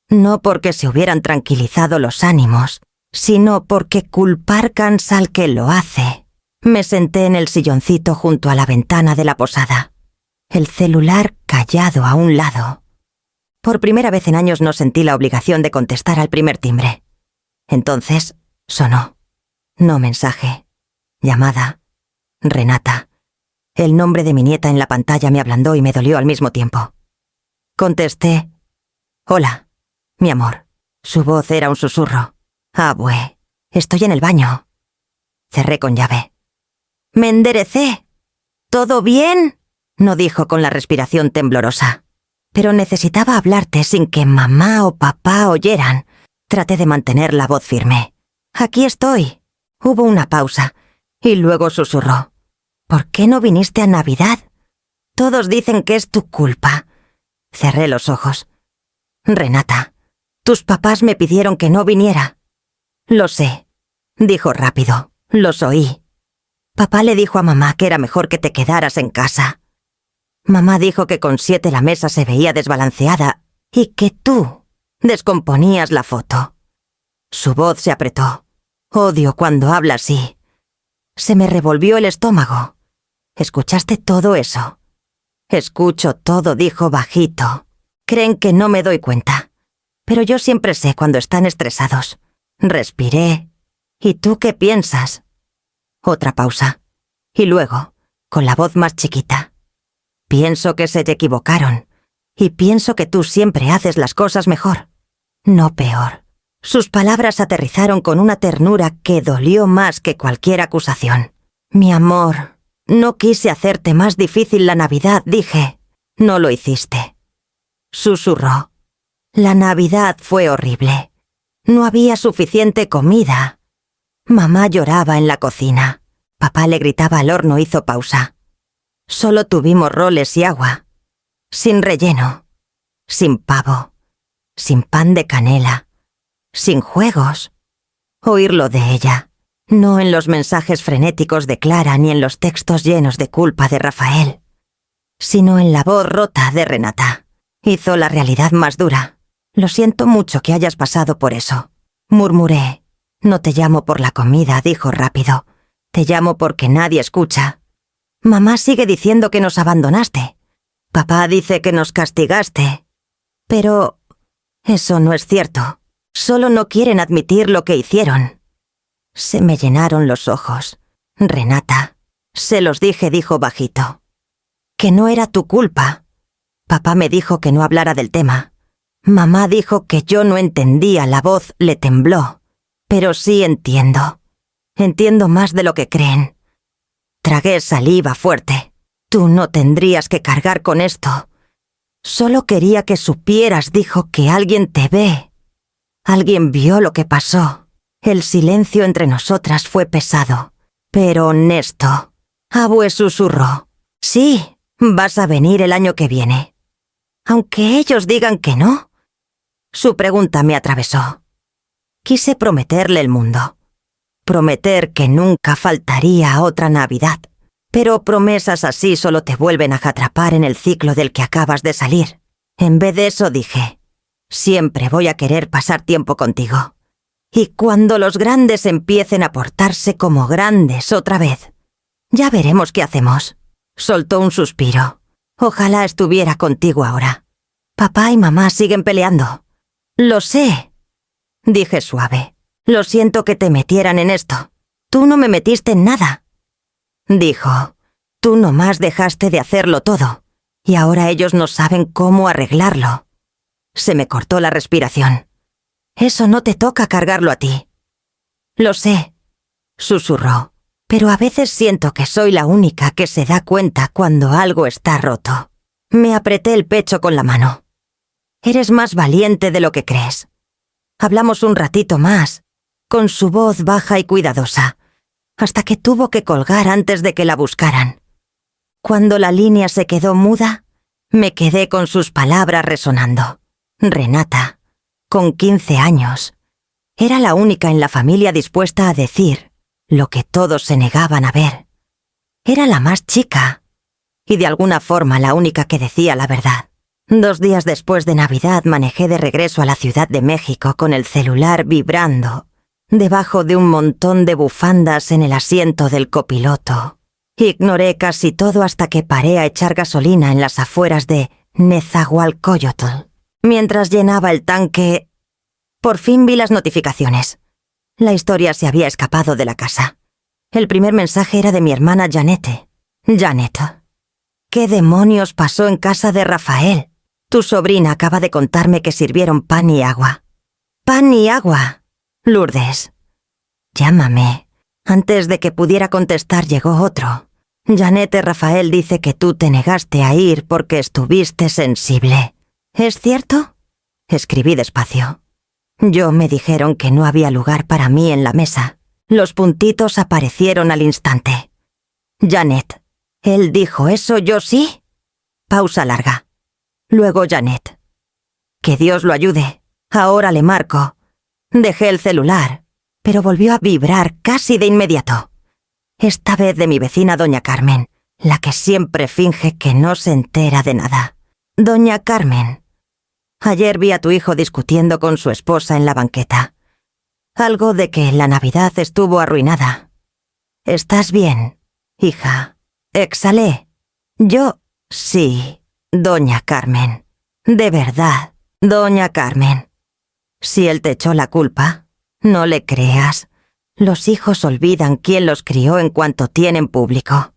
No porque se hubieran tranquilizado los ánimos, sino porque culpar cansa al que lo hace. Me senté en el silloncito junto a la ventana de la posada, el celular callado a un lado. Por primera vez en años no sentí la obligación de contestar al primer timbre. Entonces sonó. No mensaje. Llamada. Renata. El nombre de mi nieta en la pantalla me ablandó y me dolió al mismo tiempo. Contesté. Hola, mi amor. Su voz era un susurro. Abue, estoy en el baño. Cerré con llave. Me enderecé. ¿Todo bien? No dijo con la respiración temblorosa. Pero necesitaba hablarte sin que mamá o papá oyeran. Traté de mantener la voz firme. Aquí estoy. Hubo una pausa, y luego susurró. ¿Por qué no viniste a Navidad? Todos dicen que es tu culpa. Cerré los ojos. Renata, tus papás me pidieron que no viniera. Lo sé, dijo rápido. Los oí. Papá le dijo a mamá que era mejor que te quedaras en casa. Mamá dijo que con 7 la mesa se veía desbalanceada y que tú descomponías la foto. Su voz se apretó. Odio cuando habla así. Se me revolvió el estómago. ¿Escuchaste todo eso? Escucho todo, dijo bajito. Creen que no me doy cuenta. Pero yo siempre sé cuando están estresados. Respiré. ¿Y tú qué piensas? Otra pausa. Y luego, con la voz más chiquita. Pienso que se te equivocaron, y pienso que tú siempre haces las cosas mejor, no peor. Sus palabras aterrizaron con una ternura que dolió más que cualquier acusación. Mi amor, no quise hacerte más difícil la Navidad, dije. No lo hiciste. Susurró. La Navidad fue horrible. No había suficiente comida. Mamá lloraba en la cocina. Papá le gritaba al horno, hizo pausa. Solo tuvimos roles y agua. Sin relleno. Sin pavo. Sin pan de canela. Sin juegos. Oírlo de ella. No en los mensajes frenéticos de Clara ni en los textos llenos de culpa de Rafael, sino en la voz rota de Renata. Hizo la realidad más dura. Lo siento mucho que hayas pasado por eso. Murmuré. No te llamo por la comida, dijo rápido. Te llamo porque nadie escucha. Mamá sigue diciendo que nos abandonaste. Papá dice que nos castigaste. Pero eso no es cierto. Solo no quieren admitir lo que hicieron. Se me llenaron los ojos. Renata, se los dije, dijo bajito. Que no era tu culpa. Papá me dijo que no hablara del tema. Mamá dijo que yo no entendía, la voz le tembló. Pero sí entiendo. Entiendo más de lo que creen. Tragué saliva fuerte. Tú no tendrías que cargar con esto. Solo quería que supieras, dijo, que alguien te ve. Alguien vio lo que pasó. El silencio entre nosotras fue pesado, pero honesto. Abue susurró. Sí, vas a venir el año que viene. Aunque ellos digan que no. Su pregunta me atravesó. Quise prometerle el mundo. Prometer que nunca faltaría otra Navidad. Pero promesas así solo te vuelven a atrapar en el ciclo del que acabas de salir. En vez de eso dije, siempre voy a querer pasar tiempo contigo. Y cuando los grandes empiecen a portarse como grandes otra vez, ya veremos qué hacemos. Soltó un suspiro. Ojalá estuviera contigo ahora. Papá y mamá siguen peleando. Lo sé, dije suave. Lo siento que te metieran en esto. Tú no me metiste en nada. Dijo, tú nomás dejaste de hacerlo todo, y ahora ellos no saben cómo arreglarlo. Se me cortó la respiración. Eso no te toca cargarlo a ti. Lo sé, susurró, pero a veces siento que soy la única que se da cuenta cuando algo está roto. Me apreté el pecho con la mano. Eres más valiente de lo que crees. Hablamos un ratito más, con su voz baja y cuidadosa, hasta que tuvo que colgar antes de que la buscaran. Cuando la línea se quedó muda, me quedé con sus palabras resonando. Renata, con 15 años, era la única en la familia dispuesta a decir lo que todos se negaban a ver. Era la más chica, y de alguna forma la única que decía la verdad. 2 días después de Navidad manejé de regreso a la Ciudad de México con el celular vibrando, debajo de un montón de bufandas en el asiento del copiloto. Ignoré casi todo hasta que paré a echar gasolina en las afueras de Nezahualcóyotl. Mientras llenaba el tanque, por fin vi las notificaciones. La historia se había escapado de la casa. El primer mensaje era de mi hermana Janette. Janet, ¿qué demonios pasó en casa de Rafael? Tu sobrina acaba de contarme que sirvieron pan y agua. ¡Pan y agua! Lourdes. Llámame. Antes de que pudiera contestar llegó otro. Janette, Rafael dice que tú te negaste a ir porque estuviste sensible. ¿Es cierto? Escribí despacio. Me dijeron que no había lugar para mí en la mesa. Los puntitos aparecieron al instante. Janette. Él dijo eso, yo sí. Pausa larga. Luego Janette. Que Dios lo ayude. Ahora le marco. Dejé el celular, pero volvió a vibrar casi de inmediato. Esta vez de mi vecina doña Carmen, la que siempre finge que no se entera de nada. Doña Carmen. Ayer vi a tu hijo discutiendo con su esposa en la banqueta. Algo de que la Navidad estuvo arruinada. ¿Estás bien, hija? Exhalé. Yo, sí, doña Carmen. De verdad, doña Carmen. Si él te echó la culpa, no le creas. Los hijos olvidan quién los crió en cuanto tienen público.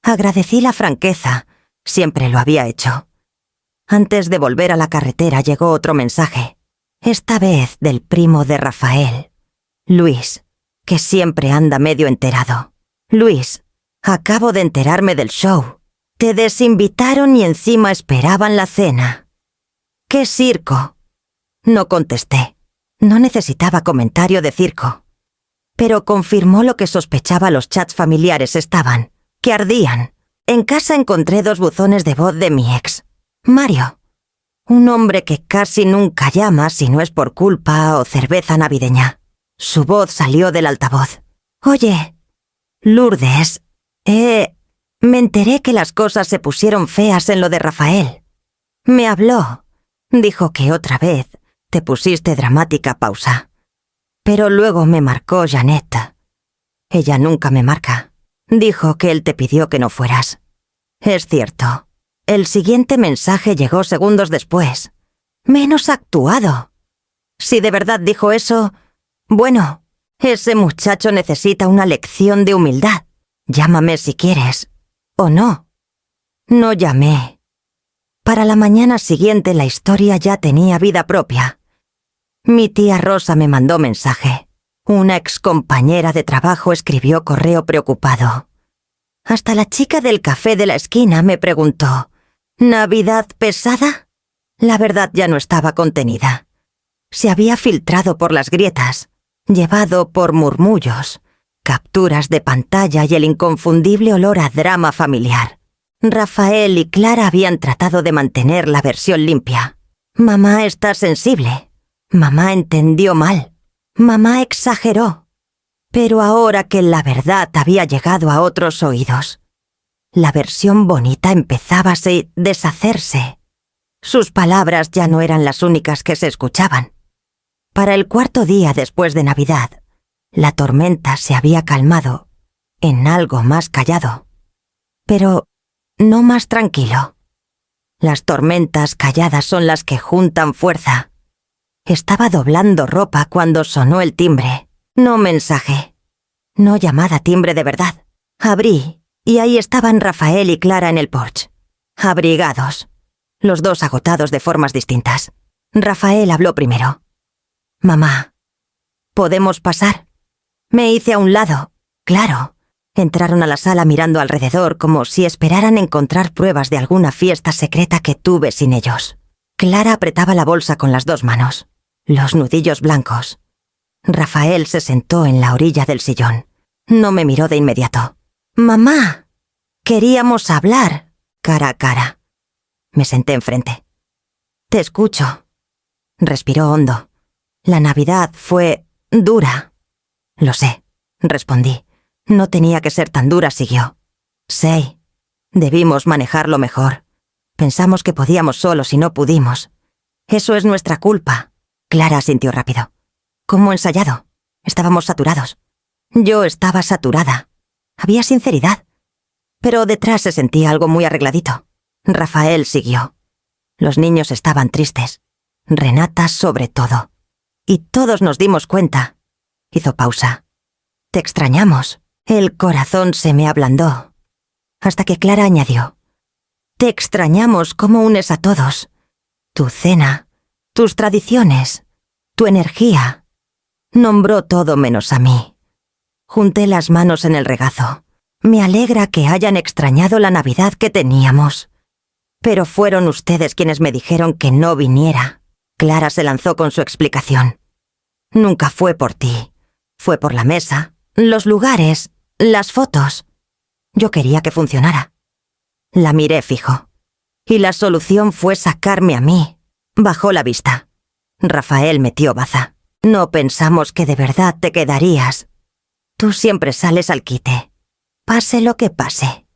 Agradecí la franqueza. Siempre lo había hecho. Antes de volver a la carretera llegó otro mensaje. Esta vez del primo de Rafael, Luis, que siempre anda medio enterado. Luis, acabo de enterarme del show. Te desinvitaron y encima esperaban la cena. ¿Qué circo? No contesté. No necesitaba comentario de circo. Pero confirmó lo que sospechaba. Los chats familiares estaban, que ardían. En casa encontré 2 buzones de voz de mi ex, Mario. Un hombre que casi nunca llama si no es por culpa o cerveza navideña. Su voz salió del altavoz. Oye, Lourdes, me enteré que las cosas se pusieron feas en lo de Rafael. Me habló. Dijo que otra vez te pusiste dramática. Pausa. Pero luego me marcó Janet. Ella nunca me marca. Dijo que él te pidió que no fueras. Es cierto. El siguiente mensaje llegó segundos después. Menos actuado. Si de verdad dijo eso, bueno, ese muchacho necesita una lección de humildad. Llámame si quieres. ¿O no? No llamé. Para la mañana siguiente la historia ya tenía vida propia. Mi tía Rosa me mandó mensaje. Una excompañera de trabajo escribió correo preocupado. Hasta la chica del café de la esquina me preguntó, ¿Navidad pesada? La verdad ya no estaba contenida. Se había filtrado por las grietas, llevado por murmullos, capturas de pantalla y el inconfundible olor a drama familiar. Rafael y Clara habían tratado de mantener la versión limpia. Mamá está sensible. Mamá entendió mal. Mamá exageró. Pero ahora que la verdad había llegado a otros oídos, la versión bonita empezaba a deshacerse. Sus palabras ya no eran las únicas que se escuchaban. Para el 4.º día después de Navidad, la tormenta se había calmado en algo más callado. Pero no más tranquilo. Las tormentas calladas son las que juntan fuerza. Estaba doblando ropa cuando sonó el timbre. No mensaje. No llamada, timbre de verdad. Abrí, y ahí estaban Rafael y Clara en el porche. Abrigados. Los dos agotados de formas distintas. Rafael habló primero. Mamá, ¿podemos pasar? Me hice a un lado. Claro. Entraron a la sala mirando alrededor como si esperaran encontrar pruebas de alguna fiesta secreta que tuve sin ellos. Clara apretaba la bolsa con las 2 manos. Los nudillos blancos. Rafael se sentó en la orilla del sillón. No me miró de inmediato. «Mamá, queríamos hablar, cara a cara». Me senté enfrente. «Te escucho». Respiró hondo. La Navidad fue dura. «Lo sé», respondí. «No tenía que ser tan dura», siguió. «Sé. Debimos manejarlo mejor. Pensamos que podíamos solos y no pudimos. Eso es nuestra culpa». Clara asintió rápido. «¿Cómo ensayado? Estábamos saturados». Yo estaba saturada. Había sinceridad. Pero detrás se sentía algo muy arregladito. Rafael siguió. Los niños estaban tristes. Renata sobre todo. Y todos nos dimos cuenta. Hizo pausa. «Te extrañamos». El corazón se me ablandó. Hasta que Clara añadió. «Te extrañamos cómo unes a todos. Tu cena, tus tradiciones, tu energía». Nombró todo menos a mí. Junté las manos en el regazo. Me alegra que hayan extrañado la Navidad que teníamos. Pero fueron ustedes quienes me dijeron que no viniera. Clara se lanzó con su explicación. Nunca fue por ti. Fue por la mesa, los lugares, las fotos. Yo quería que funcionara. La miré fijo. Y la solución fue sacarme a mí. Bajó la vista. Rafael metió baza. No pensamos que de verdad te quedarías. Tú siempre sales al quite. Pase lo que pase.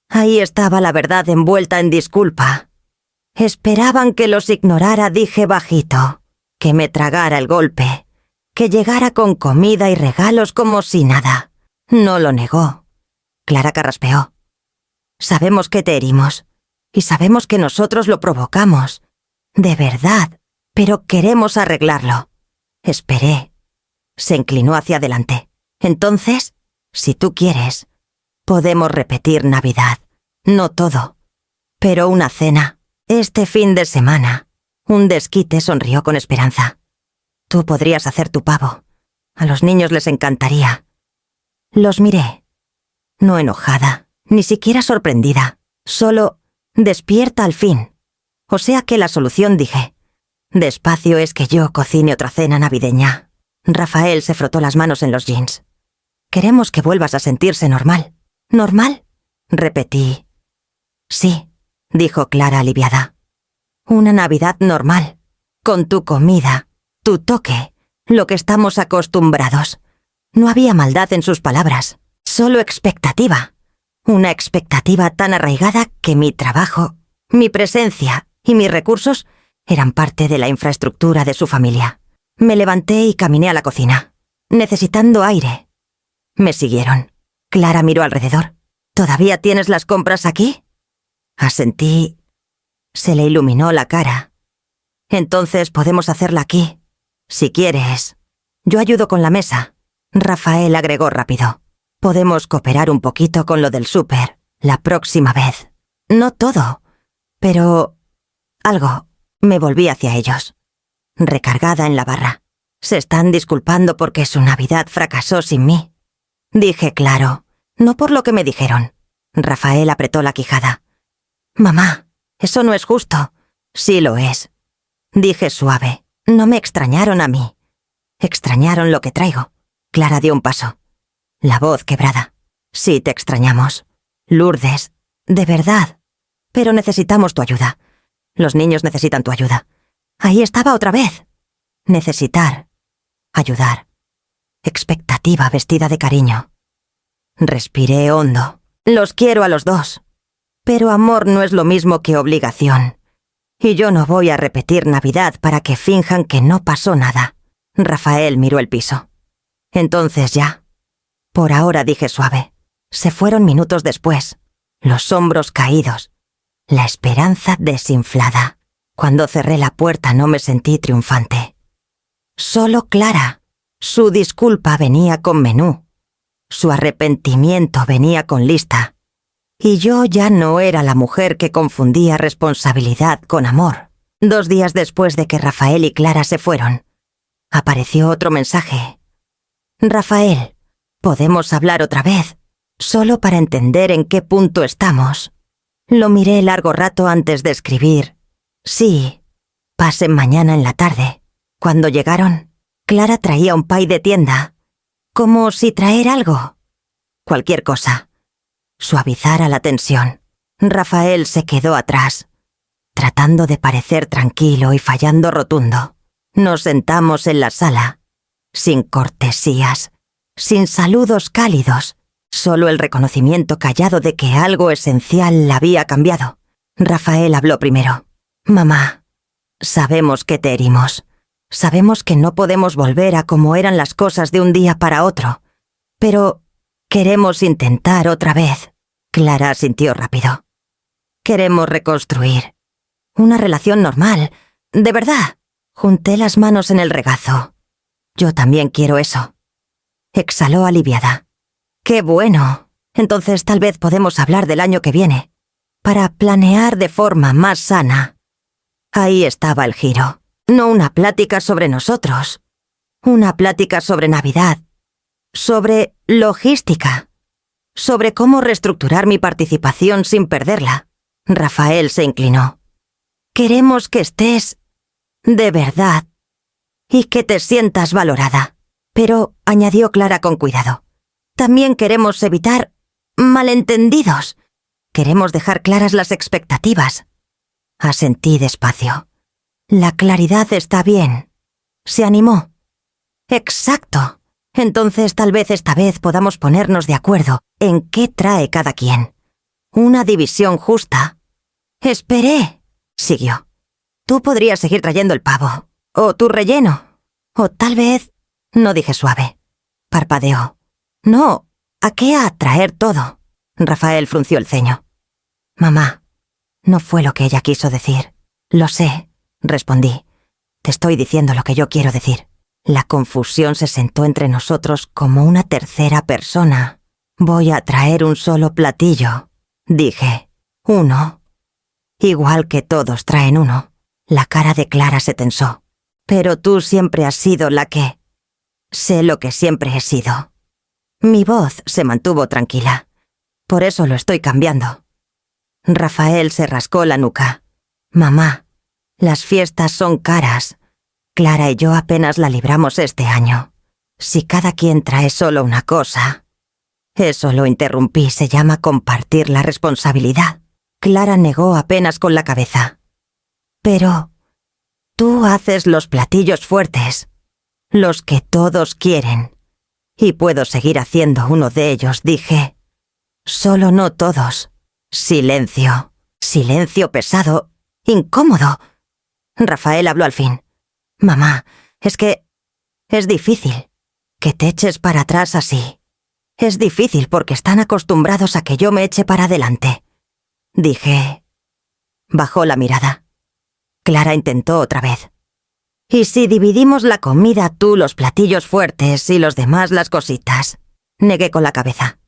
Ahí estaba la verdad envuelta en disculpa. Esperaban que los ignorara, dije bajito. Que me tragara el golpe. Que llegara con comida y regalos como si nada. No lo negó. Clara carraspeó. Sabemos que te herimos. Y sabemos que nosotros lo provocamos. De verdad. Pero queremos arreglarlo. Esperé. Se inclinó hacia adelante. Entonces, si tú quieres, Podemos repetir Navidad. No todo. Pero una cena. Este fin de semana. Un desquite, sonrió con esperanza. Tú podrías hacer tu pavo. A los niños les encantaría. Los miré. No enojada, ni siquiera sorprendida. Solo despierta al fin. O sea que la solución, dije. Despacio es que yo cocine otra cena navideña. Rafael se frotó las manos en los jeans. Queremos que vuelvas a sentirse normal. ¿Normal? Repetí. Sí, dijo Clara aliviada. Una Navidad normal. Con tu comida, tu toque, lo que estamos acostumbrados. No había maldad en sus palabras, solo expectativa. Una expectativa tan arraigada que mi trabajo, mi presencia y mis recursos eran parte de la infraestructura de su familia. Me levanté y caminé a la cocina, necesitando aire. Me siguieron. Clara miró alrededor. ¿Todavía tienes las compras aquí? Asentí. Se le iluminó la cara. Entonces podemos hacerla aquí, si quieres. Yo ayudo con la mesa. Rafael agregó rápido. Podemos cooperar un poquito con lo del súper, la próxima vez. No todo, pero algo. Me volví hacia ellos. Recargada en la barra. Se están disculpando porque su Navidad fracasó sin mí. Dije claro, no por lo que me dijeron. Rafael apretó la quijada. Mamá, eso no es justo. Sí lo es. Dije suave. No me extrañaron a mí. Extrañaron lo que traigo. Clara dio un paso. La voz quebrada. Sí te extrañamos. Lourdes, de verdad. Pero necesitamos tu ayuda. Los niños necesitan tu ayuda. Ahí estaba otra vez. Necesitar. Ayudar. Expectativa vestida de cariño. Respiré hondo. Los quiero a los dos. Pero amor no es lo mismo que obligación. Y yo no voy a repetir Navidad para que finjan que no pasó nada. Rafael miró el piso. Entonces ya. Por ahora, dije suave. Se fueron minutos después. Los hombros caídos. La esperanza desinflada. Cuando cerré la puerta no me sentí triunfante. Solo Clara. Su disculpa venía con menú. Su arrepentimiento venía con lista. Y yo ya no era la mujer que confundía responsabilidad con amor. 2 días después de que Rafael y Clara se fueron, apareció otro mensaje. Rafael, ¿podemos hablar otra vez? Solo para entender en qué punto estamos. Lo miré largo rato antes de escribir. Sí, pasen mañana en la tarde. Cuando llegaron, Clara traía un pay de tienda. Como si traer algo. Cualquier cosa. Suavizara la tensión. Rafael se quedó atrás, tratando de parecer tranquilo y fallando rotundo. Nos sentamos en la sala, sin cortesías, sin saludos cálidos, solo el reconocimiento callado de que algo esencial la había cambiado. Rafael habló primero. Mamá, sabemos que te herimos. Sabemos que no podemos volver a como eran las cosas de un día para otro. Pero queremos intentar otra vez. Clara asintió rápido. Queremos reconstruir. Una relación normal. De verdad. Junté las manos en el regazo. Yo también quiero eso. Exhaló aliviada. ¡Qué bueno! Entonces tal vez podemos hablar del año que viene. Para planear de forma más sana. Ahí estaba el giro. No una plática sobre nosotros. Una plática sobre Navidad. Sobre logística. Sobre cómo reestructurar mi participación sin perderla. Rafael se inclinó. Queremos que estés de verdad y que te sientas valorada. Pero, añadió Clara con cuidado, también queremos evitar malentendidos. Queremos dejar claras las expectativas. Asentí despacio. La claridad está bien. Se animó. Exacto. Entonces tal vez esta vez podamos ponernos de acuerdo en qué trae cada quien. Una división justa. Esperé, siguió. Tú podrías seguir trayendo el pavo, o tu relleno, o tal vez... No dije suave. Parpadeó. No, ¿a qué a traer todo? Rafael frunció el ceño. Mamá, no fue lo que ella quiso decir. Lo sé, respondí. Te estoy diciendo lo que yo quiero decir. La confusión se sentó entre nosotros como una tercera persona. Voy a traer un solo platillo, dije. Uno. Igual que todos traen uno. La cara de Clara se tensó. Pero tú siempre has sido la que... Sé lo que siempre he sido. Mi voz se mantuvo tranquila. Por eso lo estoy cambiando. Rafael se rascó la nuca. Mamá, las fiestas son caras. Clara y yo apenas la libramos este año. Si cada quien trae solo una cosa... Eso lo interrumpí, se llama compartir la responsabilidad. Clara negó apenas con la cabeza. Pero... tú haces los platillos fuertes, los que todos quieren. Y puedo seguir haciendo uno de ellos, dije. Solo no todos. Silencio. Silencio pesado, incómodo. Rafael habló al fin. Mamá, es que... es difícil que te eches para atrás así. Es difícil porque están acostumbrados a que yo me eche para adelante. Dije... Bajó la mirada. Clara intentó otra vez. ¿Y si dividimos la comida, tú los platillos fuertes y los demás las cositas? Negué con la cabeza.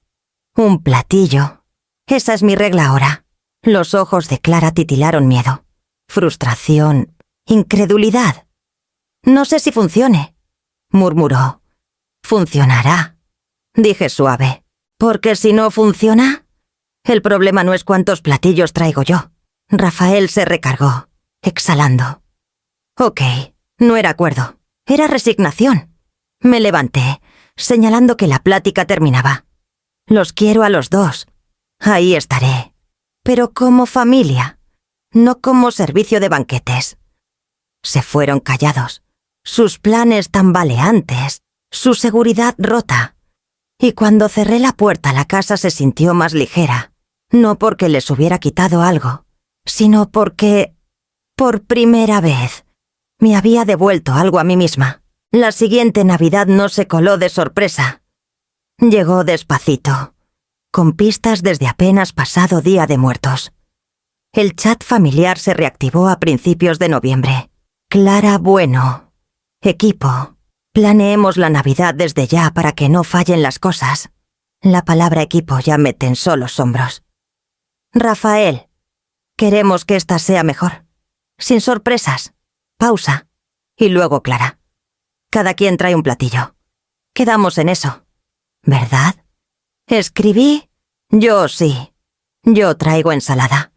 Un platillo. Esa es mi regla ahora. Los ojos de Clara titilaron miedo, frustración, incredulidad. No sé si funcione, murmuró. Funcionará, dije suave. Porque si no funciona, el problema no es cuántos platillos traigo yo. Rafael se recargó, exhalando. Ok, no era acuerdo, era resignación. Me levanté, señalando que la plática terminaba. Los quiero a los dos. Ahí estaré. Pero como familia, no como servicio de banquetes. Se fueron callados, sus planes tambaleantes, su seguridad rota. Y cuando cerré la puerta, la casa se sintió más ligera. No porque les hubiera quitado algo, sino porque, por primera vez, me había devuelto algo a mí misma. La siguiente Navidad no se coló de sorpresa. Llegó despacito, con pistas desde apenas pasado Día de Muertos. El chat familiar se reactivó a principios de noviembre. Clara, bueno. Equipo. Planeemos la Navidad desde ya para que no fallen las cosas. La palabra equipo ya me tensó los hombros. Rafael. Queremos que esta sea mejor. Sin sorpresas. Pausa. Y luego Clara. Cada quien trae un platillo. Quedamos en eso. ¿Verdad? ¿Escribí? Yo sí. Yo traigo ensalada.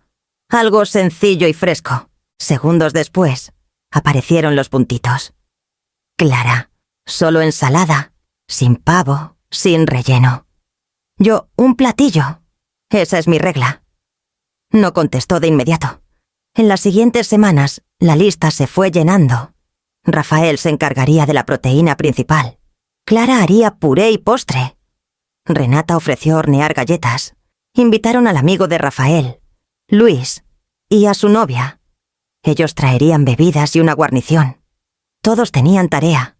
Algo sencillo y fresco. Segundos después, aparecieron los puntitos. Clara, solo ensalada, sin pavo, sin relleno. Yo, un platillo. Esa es mi regla. No contestó de inmediato. En las siguientes semanas, la lista se fue llenando. Rafael se encargaría de la proteína principal. Clara haría puré y postre. Renata ofreció hornear galletas. Invitaron al amigo de Rafael, Luis, y a su novia. Ellos traerían bebidas y una guarnición. Todos tenían tarea.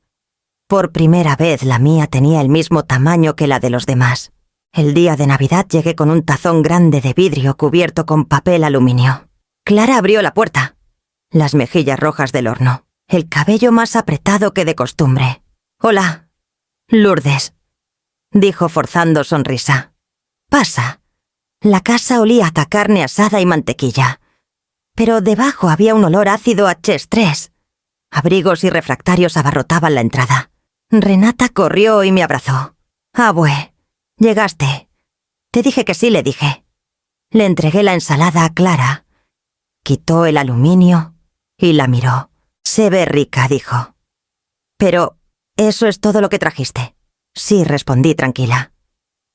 Por primera vez la mía tenía el mismo tamaño que la de los demás. El día de Navidad llegué con un tazón grande de vidrio cubierto con papel aluminio. Clara abrió la puerta. Las mejillas rojas del horno. El cabello más apretado que de costumbre. Hola, Lourdes, dijo forzando sonrisa. Pasa. La casa olía a carne asada y mantequilla. Pero debajo había un olor ácido a chestrés. Abrigos y refractarios abarrotaban la entrada. Renata corrió y me abrazó. Abue, llegaste. Te dije que sí, le dije. Le entregué la ensalada a Clara. Quitó el aluminio y la miró. Se ve rica, dijo. Pero, ¿eso es todo lo que trajiste? Sí, respondí tranquila.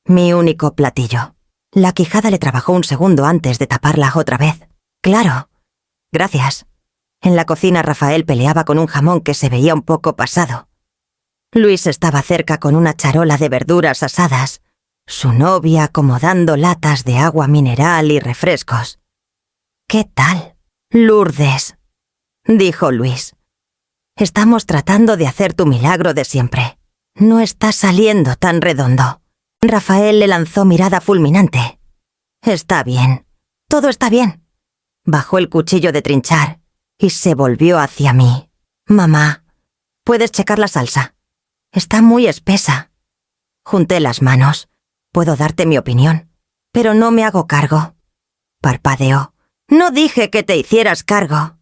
Mi único platillo. La quijada le trabajó un segundo antes de taparla otra vez. Claro. Gracias. En la cocina Rafael peleaba con un jamón que se veía un poco pasado. Luis estaba cerca con una charola de verduras asadas, su novia acomodando latas de agua mineral y refrescos. ¿Qué tal, Lourdes?, dijo Luis. Estamos tratando de hacer tu milagro de siempre. No está saliendo tan redondo. Rafael le lanzó mirada fulminante. Está bien. Todo está bien. Bajó el cuchillo de trinchar y se volvió hacia mí. Mamá, ¿puedes checar la salsa? Está muy espesa. Junté las manos. Puedo darte mi opinión, pero no me hago cargo. Parpadeó. No dije que te hicieras cargo.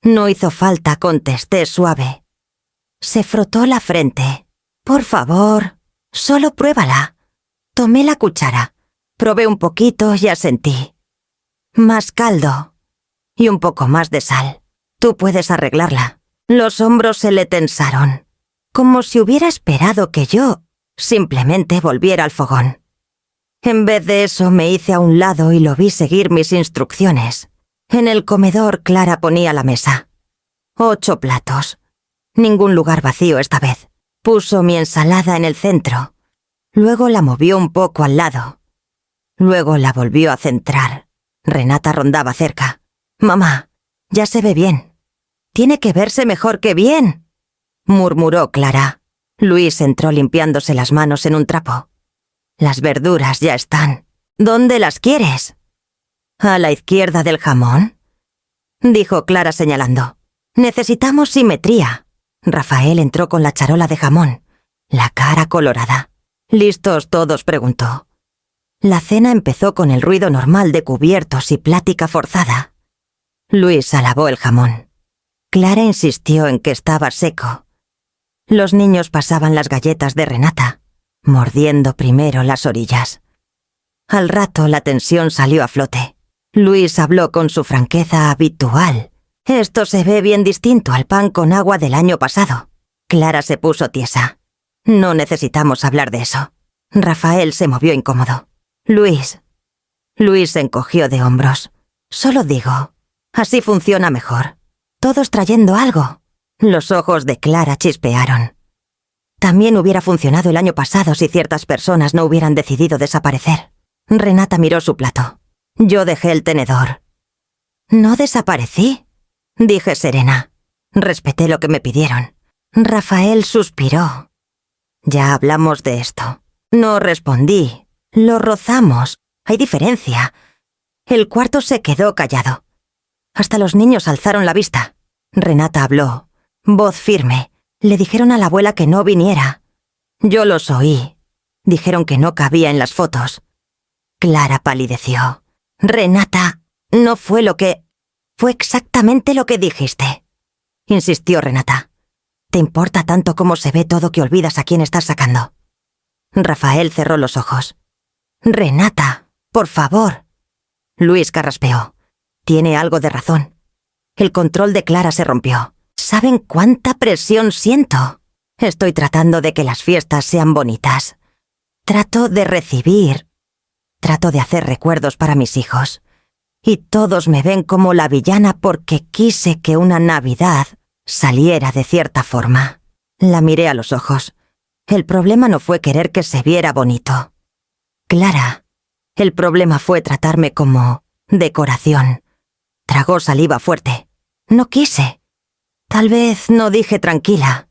No hizo falta, contesté suave. Se frotó la frente. Por favor, solo pruébala. Tomé la cuchara, probé un poquito y asentí. Más caldo y un poco más de sal. Tú puedes arreglarla. Los hombros se le tensaron, como si hubiera esperado que yo simplemente volviera al fogón. En vez de eso me hice a un lado y lo vi seguir mis instrucciones. En el comedor Clara ponía la mesa. 8 platos. Ningún lugar vacío esta vez. Puso mi ensalada en el centro. Luego la movió un poco al lado. Luego la volvió a centrar. Renata rondaba cerca. «Mamá, ya se ve bien». «Tiene que verse mejor que bien», murmuró Clara. Luis entró limpiándose las manos en un trapo. «Las verduras ya están. ¿Dónde las quieres?» «¿A la izquierda del jamón?», dijo Clara señalando. «Necesitamos simetría». Rafael entró con la charola de jamón, la cara colorada. «¿Listos todos?», preguntó. La cena empezó con el ruido normal de cubiertos y plática forzada. Luis alabó el jamón. Clara insistió en que estaba seco. Los niños pasaban las galletas de Renata, mordiendo primero las orillas. Al rato la tensión salió a flote. Luis habló con su franqueza habitual. «Esto se ve bien distinto al pan con agua del año pasado». Clara se puso tiesa. «No necesitamos hablar de eso». Rafael se movió incómodo. «Luis». Luis se encogió de hombros. «Solo digo, así funciona mejor. Todos trayendo algo». Los ojos de Clara chispearon. «También hubiera funcionado el año pasado si ciertas personas no hubieran decidido desaparecer». Renata miró su plato. Yo dejé el tenedor. «No desaparecí», dije serena. Respeté lo que me pidieron. Rafael suspiró. «Ya hablamos de esto». No respondí. Lo rozamos. Hay diferencia. El cuarto se quedó callado. Hasta los niños alzaron la vista. Renata habló. Voz firme. Le dijeron a la abuela que no viniera. Yo los oí. Dijeron que no cabía en las fotos. Clara palideció. «Renata, no fue lo que... Fue exactamente lo que dijiste», insistió Renata. «Te importa tanto cómo se ve todo que olvidas a quién estás sacando». Rafael cerró los ojos. «Renata, por favor». Luis carraspeó. «Tiene algo de razón». El control de Clara se rompió. ¿Saben cuánta presión siento? Estoy tratando de que las fiestas sean bonitas. Trato de recibir. Trato de hacer recuerdos para mis hijos. Y todos me ven como la villana porque quise que una Navidad saliera de cierta forma». La miré a los ojos. El problema no fue querer que se viera bonito. Clara, el problema fue tratarme como decoración. Tragó saliva fuerte. No quise. Tal vez no dije tranquila,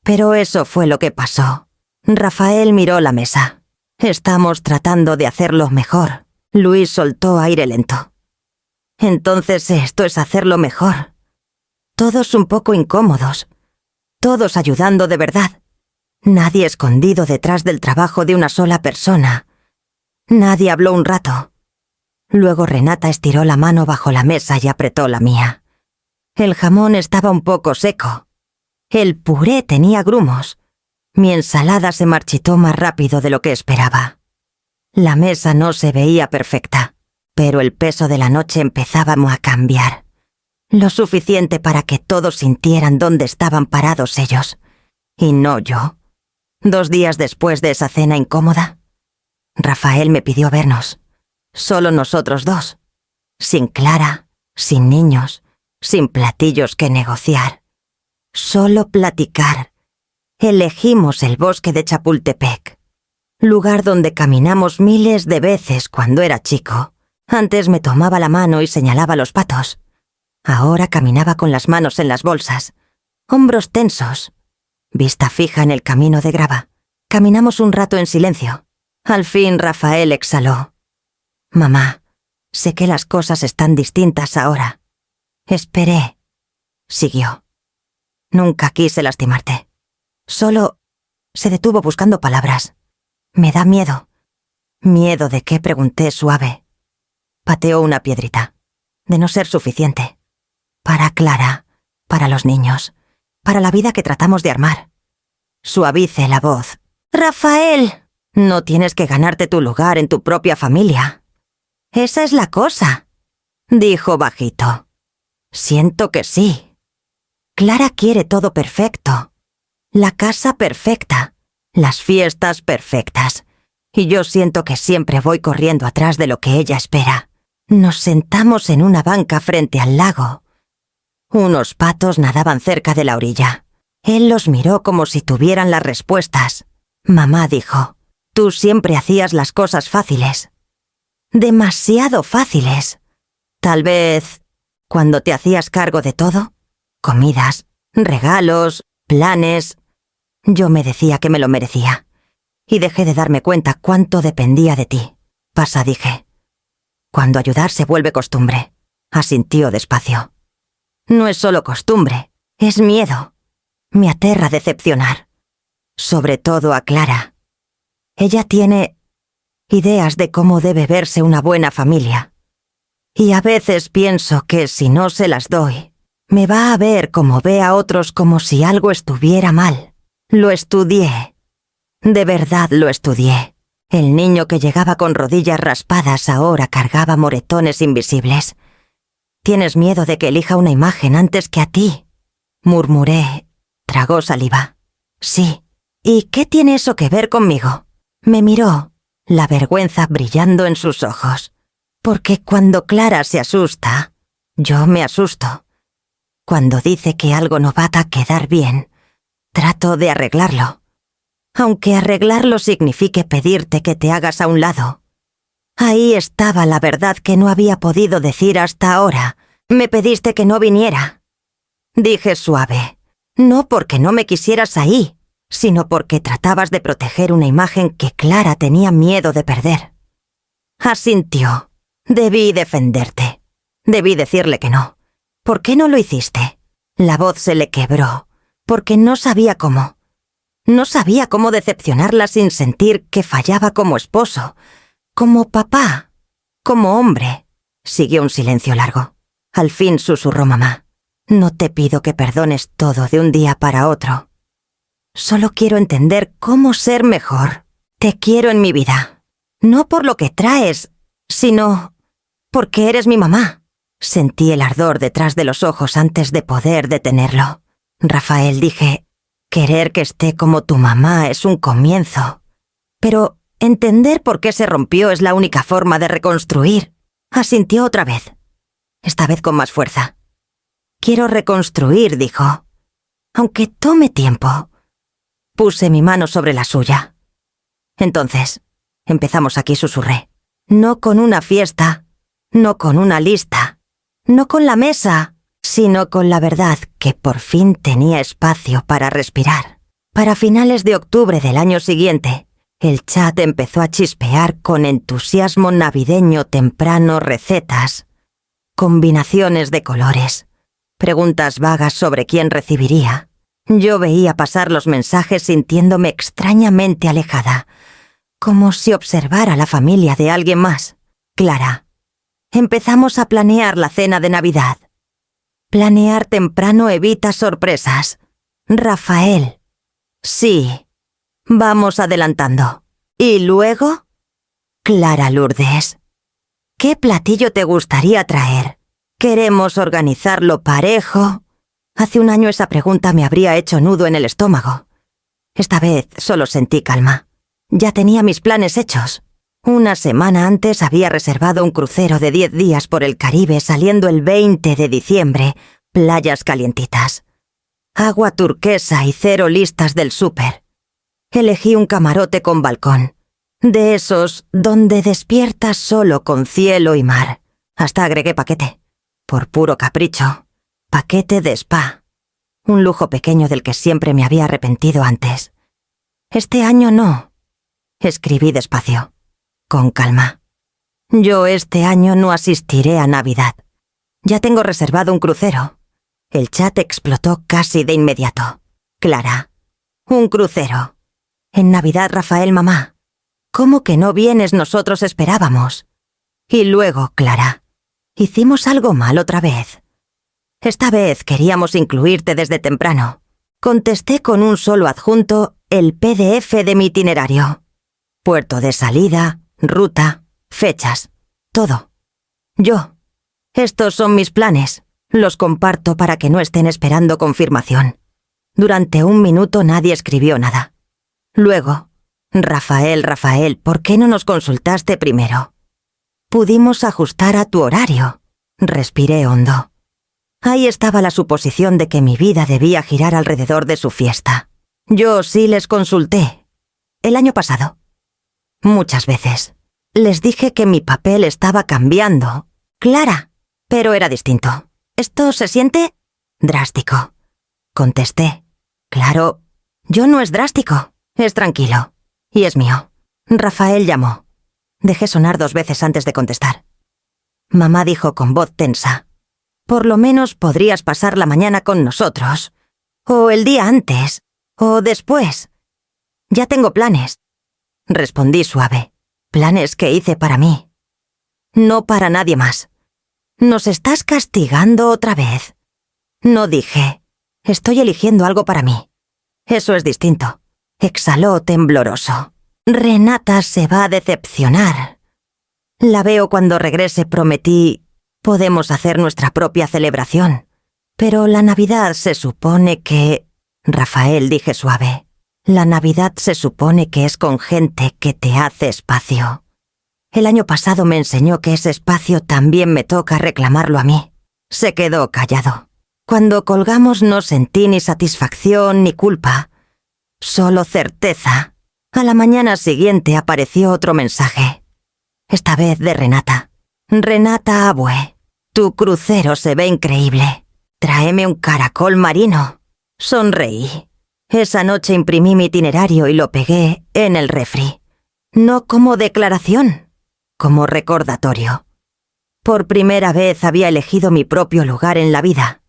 pero eso fue lo que pasó. Rafael miró la mesa. «Estamos tratando de hacerlo mejor». Luis soltó aire lento. «Entonces esto es hacerlo mejor». Todos un poco incómodos. Todos ayudando de verdad. Nadie escondido detrás del trabajo de una sola persona. Nadie habló un rato. Luego Renata estiró la mano bajo la mesa y apretó la mía. El jamón estaba un poco seco. El puré tenía grumos. Mi ensalada se marchitó más rápido de lo que esperaba. La mesa no se veía perfecta, pero el peso de la noche empezaba a cambiar. Lo suficiente para que todos sintieran dónde estaban parados ellos, y no yo. 2 días después de esa cena incómoda, Rafael me pidió vernos. Solo nosotros 2. Sin Clara, sin niños, sin platillos que negociar. Solo platicar. Elegimos el bosque de Chapultepec, lugar donde caminamos miles de veces cuando era chico. Antes me tomaba la mano y señalaba los patos. Ahora caminaba con las manos en las bolsas, hombros tensos, vista fija en el camino de grava. Caminamos un rato en silencio. Al fin Rafael exhaló. «Mamá, sé que las cosas están distintas ahora». «Esperé», siguió. «Nunca quise lastimarte. Solo...» Se detuvo buscando palabras. «Me da miedo. ¿Miedo de qué?, pregunté suave. Pateó una piedrita. De no ser suficiente. Para Clara, para los niños, para la vida que tratamos de armar. Suavice la voz. «Rafael, no tienes que ganarte tu lugar en tu propia familia. Esa es la cosa», dijo bajito. «Siento que sí. Clara quiere todo perfecto. La casa perfecta, las fiestas perfectas. Y yo siento que siempre voy corriendo atrás de lo que ella espera. Nos sentamos en una banca frente al lago. Unos patos nadaban cerca de la orilla. Él los miró como si tuvieran las respuestas. Mamá dijo, «Tú siempre hacías las cosas fáciles. Demasiado fáciles. Tal vez, cuando te hacías cargo de todo, comidas, regalos, planes, yo me decía que me lo merecía. Y dejé de darme cuenta cuánto dependía de ti. Pasa, dije. Cuando ayudar se vuelve costumbre», asintió despacio. «No es solo costumbre, es miedo. Me aterra decepcionar. Sobre todo a Clara. Ella tiene ideas de cómo debe verse una buena familia. Y a veces pienso que si no se las doy, me va a ver como ve a otros como si algo estuviera mal. Lo estudié. De verdad lo estudié. El niño que llegaba con rodillas raspadas ahora cargaba moretones invisibles. Tienes miedo de que elija una imagen antes que a ti», murmuré. Tragó saliva. «Sí. ¿Y qué tiene eso que ver conmigo?». Me miró, la vergüenza brillando en sus ojos. Porque cuando Clara se asusta, yo me asusto. Cuando dice que algo no va a quedar bien, trato de arreglarlo. Aunque arreglarlo signifique pedirte que te hagas a un lado. Ahí estaba la verdad que no había podido decir hasta ahora. Me pediste que no viniera. Dije suave. No porque no me quisieras ahí, sino porque tratabas de proteger una imagen que Clara tenía miedo de perder. Asintió. Debí defenderte. Debí decirle que no. ¿Por qué no lo hiciste? La voz se le quebró, porque no sabía cómo. No sabía cómo decepcionarla sin sentir que fallaba como esposo, como papá, como hombre. Siguió un silencio largo. Al fin susurró mamá. «No te pido que perdones todo de un día para otro. Solo quiero entender cómo ser mejor. Te quiero en mi vida. No por lo que traes, sino porque eres mi mamá». Sentí el ardor detrás de los ojos antes de poder detenerlo. «Rafael», dije, «querer que esté como tu mamá es un comienzo. Pero entender por qué se rompió es la única forma de reconstruir». Asintió otra vez. Esta vez con más fuerza. «Quiero reconstruir», dijo. «Aunque tome tiempo». Puse mi mano sobre la suya. «Entonces, empezamos aquí», susurré. «No con una fiesta, no con una lista, no con la mesa, sino con la verdad que por fin tenía espacio para respirar». Para finales de octubre del año siguiente, el chat empezó a chispear con entusiasmo navideño temprano, recetas, combinaciones de colores, preguntas vagas sobre quién recibiría. Yo veía pasar los mensajes sintiéndome extrañamente alejada, como si observara la familia de alguien más. Clara. Empezamos a planear la cena de Navidad. Planear temprano evita sorpresas. Rafael. Sí. Vamos adelantando. ¿Y luego? Clara Lourdes. ¿Qué platillo te gustaría traer? ¿Queremos organizarlo parejo? Hace un año esa pregunta me habría hecho nudo en el estómago. Esta vez solo sentí calma. Ya tenía mis planes hechos. Una semana antes había reservado un crucero de 10 días por el Caribe saliendo el 20 de diciembre, playas calientitas. Agua turquesa y 0 listas del súper. Elegí un camarote con balcón. De esos donde despiertas solo con cielo y mar. Hasta agregué paquete. Por puro capricho. Paquete de spa. Un lujo pequeño del que siempre me había arrepentido antes. Este año no. Escribí despacio. Con calma. Yo este año no asistiré a Navidad. Ya tengo reservado un crucero. El chat explotó casi de inmediato. Clara. Un crucero. En Navidad, Rafael, mamá. ¿Cómo que no vienes? Nosotros esperábamos. Y luego, Clara, hicimos algo mal otra vez. Esta vez queríamos incluirte desde temprano. Contesté con un solo adjunto el PDF de mi itinerario. Puerto de salida, ruta, fechas, todo. Yo. Estos son mis planes. Los comparto para que no estén esperando confirmación. Durante 1 minuto nadie escribió nada. Luego, Rafael, ¿por qué no nos consultaste primero? Pudimos ajustar a tu horario. Respiré hondo. Ahí estaba la suposición de que mi vida debía girar alrededor de su fiesta. Yo sí les consulté. El año pasado. Muchas veces. Les dije que mi papel estaba cambiando. Clara. Pero era distinto. ¿Esto se siente? Drástico. Contesté. Claro, yo no es drástico. Es tranquilo. Y es mío. Rafael llamó. Dejé sonar 2 veces antes de contestar. Mamá dijo con voz tensa. Por lo menos podrías pasar la mañana con nosotros. O el día antes. O después. Ya tengo planes. Respondí suave. Planes que hice para mí. No para nadie más. ¿Nos estás castigando otra vez? No dije. Estoy eligiendo algo para mí. Eso es distinto. Exhaló tembloroso. Renata se va a decepcionar. La veo cuando regrese, prometí. Podemos hacer nuestra propia celebración. Pero la Navidad se supone que... Rafael, dije suave. La Navidad se supone que es con gente que te hace espacio. El año pasado me enseñó que ese espacio también me toca reclamarlo a mí. Se quedó callado. Cuando colgamos no sentí ni satisfacción ni culpa. Solo certeza. A la mañana siguiente apareció otro mensaje. Esta vez de Renata. Renata Abue, tu crucero se ve increíble. Tráeme un caracol marino. Sonreí. Esa noche imprimí mi itinerario y lo pegué en el refri. No como declaración, como recordatorio. Por primera vez había elegido mi propio lugar en la vida.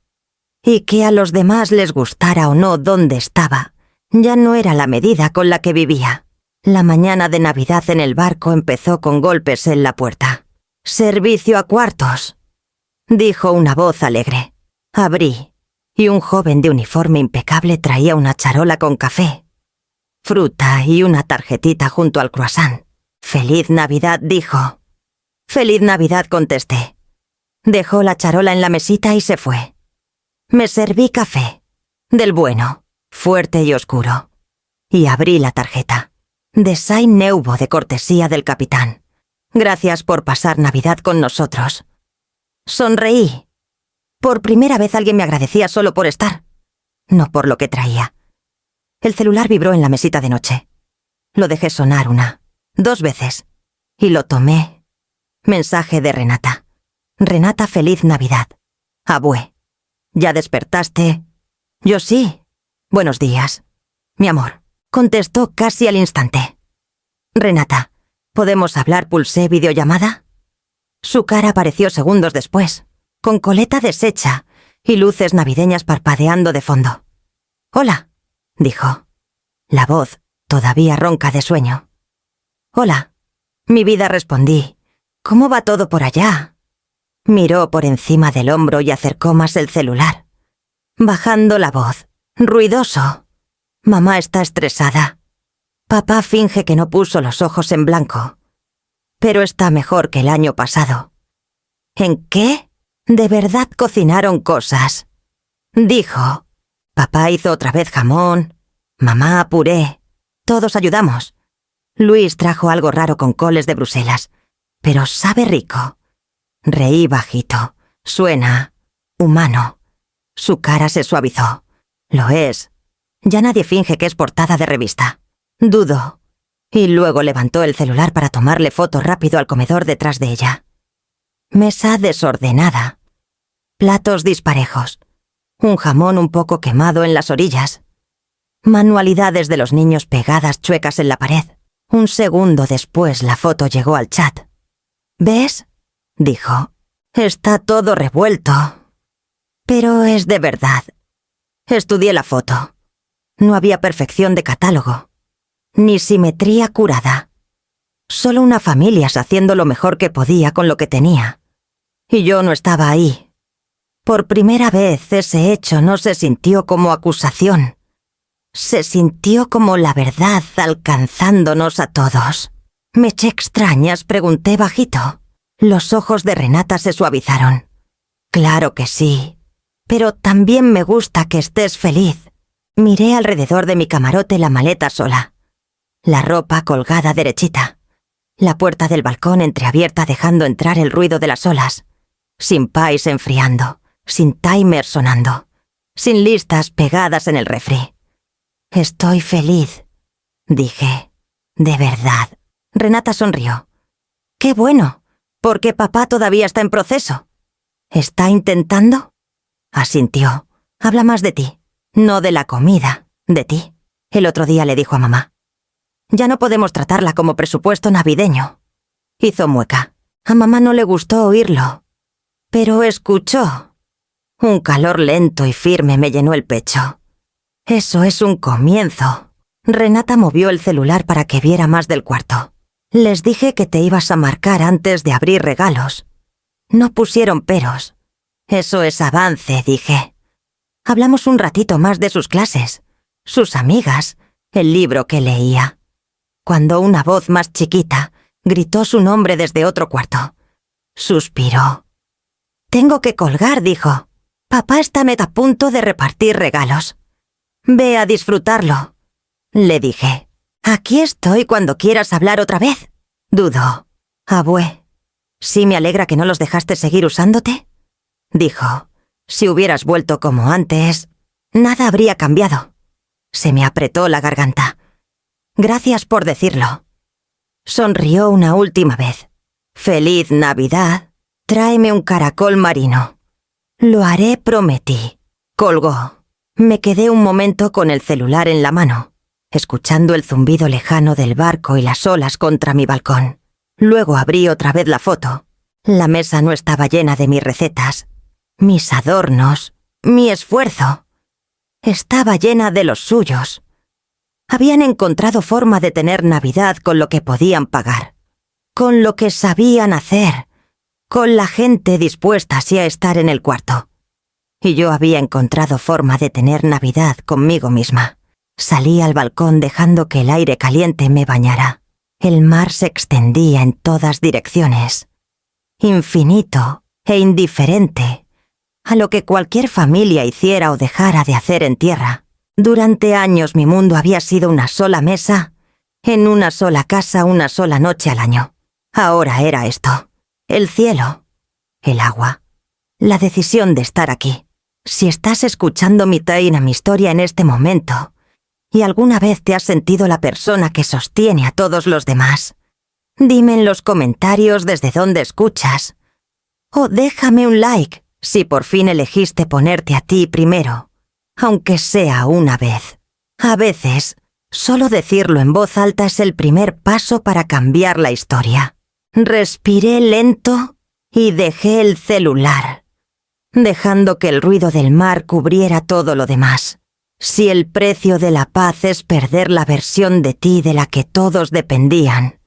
Y que a los demás les gustara o no dónde estaba, ya no era la medida con la que vivía. La mañana de Navidad en el barco empezó con golpes en la puerta. «Servicio a cuartos», dijo una voz alegre. Abrí, y un joven de uniforme impecable traía una charola con café, fruta y una tarjetita junto al croissant. «Feliz Navidad», dijo. «Feliz Navidad», contesté. Dejó la charola en la mesita y se fue. Me serví café, del bueno, fuerte y oscuro, y abrí la tarjeta. De Saint Neuvo, de cortesía del capitán. Gracias por pasar Navidad con nosotros. Sonreí. Por primera vez alguien me agradecía solo por estar, no por lo que traía. El celular vibró en la mesita de noche. Lo dejé sonar 1, 2 veces, y lo tomé. Mensaje de Renata. Renata, feliz Navidad. Abue. ¿Ya despertaste? Yo sí. Buenos días. Mi amor. Contestó casi al instante. Renata, ¿podemos hablar? Pulsé videollamada. Su cara apareció segundos después, con coleta deshecha y luces navideñas parpadeando de fondo. «Hola», dijo. La voz todavía ronca de sueño. «Hola». Mi vida, respondí. «¿Cómo va todo por allá?» Miró por encima del hombro y acercó más el celular. Bajando la voz. «Ruidoso. Mamá está estresada. Papá finge que no puso los ojos en blanco. Pero está mejor que el año pasado». «¿En qué?» «De verdad cocinaron cosas», dijo. Papá hizo otra vez jamón, mamá puré. Todos ayudamos. Luis trajo algo raro con coles de Bruselas, pero sabe rico. Reí bajito. Suena humano. Su cara se suavizó. Lo es. Ya nadie finge que es portada de revista. Dudó. Y luego levantó el celular para tomarle foto rápido al comedor detrás de ella. Mesa desordenada. Platos disparejos. Un jamón un poco quemado en las orillas. Manualidades de los niños pegadas chuecas en la pared. Un segundo después la foto llegó al chat. «¿Ves?», dijo. «Está todo revuelto. Pero es de verdad. Estudié la foto. No había perfección de catálogo. Ni simetría curada. Solo una familia haciendo lo mejor que podía con lo que tenía. Y yo no estaba ahí. Por primera vez ese hecho no se sintió como acusación. Se sintió como la verdad alcanzándonos a todos. «¿Me eché extrañas?», pregunté bajito. Los ojos de Renata se suavizaron. «Claro que sí. Pero también me gusta que estés feliz». Miré alrededor de mi camarote la maleta sola. La ropa colgada derechita. La puerta del balcón entreabierta dejando entrar el ruido de las olas. Sin pais enfriando. Sin timer sonando. Sin listas pegadas en el refri. «Estoy feliz», dije. «De verdad». Renata sonrió. «Qué bueno, porque papá todavía está en proceso». «¿Está intentando?». Asintió. «Habla más de ti. No de la comida, de ti». El otro día le dijo a mamá. «Ya no podemos tratarla como presupuesto navideño». Hizo mueca. A mamá no le gustó oírlo. Pero escuchó. Un calor lento y firme me llenó el pecho. «Eso es un comienzo». Renata movió el celular para que viera más del cuarto. «Les dije que te ibas a marcar antes de abrir regalos. No pusieron peros. Eso es avance», dije. Hablamos un ratito más de sus clases, sus amigas, el libro que leía. Cuando una voz más chiquita gritó su nombre desde otro cuarto. Suspiró. «Tengo que colgar», dijo. «Papá está a punto de repartir regalos». «Ve a disfrutarlo», le dije. «Aquí estoy cuando quieras hablar otra vez». Dudó. «Abue, ¿sí me alegra que no los dejaste seguir usándote?», dijo. «Si hubieras vuelto como antes, nada habría cambiado». Se me apretó la garganta. «Gracias por decirlo». Sonrió una última vez. «Feliz Navidad. Tráeme un caracol marino». «Lo haré», prometí. Colgó. Me quedé un momento con el celular en la mano, escuchando el zumbido lejano del barco y las olas contra mi balcón. Luego abrí otra vez la foto. La mesa no estaba llena de mis recetas, mis adornos, mi esfuerzo. Estaba llena de los suyos. Habían encontrado forma de tener Navidad con lo que podían pagar, con lo que sabían hacer, con la gente dispuesta así a estar en el cuarto. Y yo había encontrado forma de tener Navidad conmigo misma. Salí al balcón dejando que el aire caliente me bañara. El mar se extendía en todas direcciones, infinito e indiferente a lo que cualquier familia hiciera o dejara de hacer en tierra. Durante años mi mundo había sido una sola mesa, en una sola casa, una sola noche al año. Ahora era esto: el cielo, el agua, la decisión de estar aquí. Si estás escuchando mi historia en este momento, y alguna vez te has sentido la persona que sostiene a todos los demás, dime en los comentarios desde dónde escuchas. O déjame un like si por fin elegiste ponerte a ti primero, aunque sea una vez. A veces, solo decirlo en voz alta es el primer paso para cambiar la historia. Respiré lento y dejé el celular, dejando que el ruido del mar cubriera todo lo demás. Si el precio de la paz es perder la versión de ti de la que todos dependían,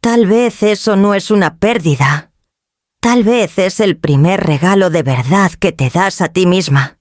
tal vez eso no es una pérdida. Tal vez es el primer regalo de verdad que te das a ti misma.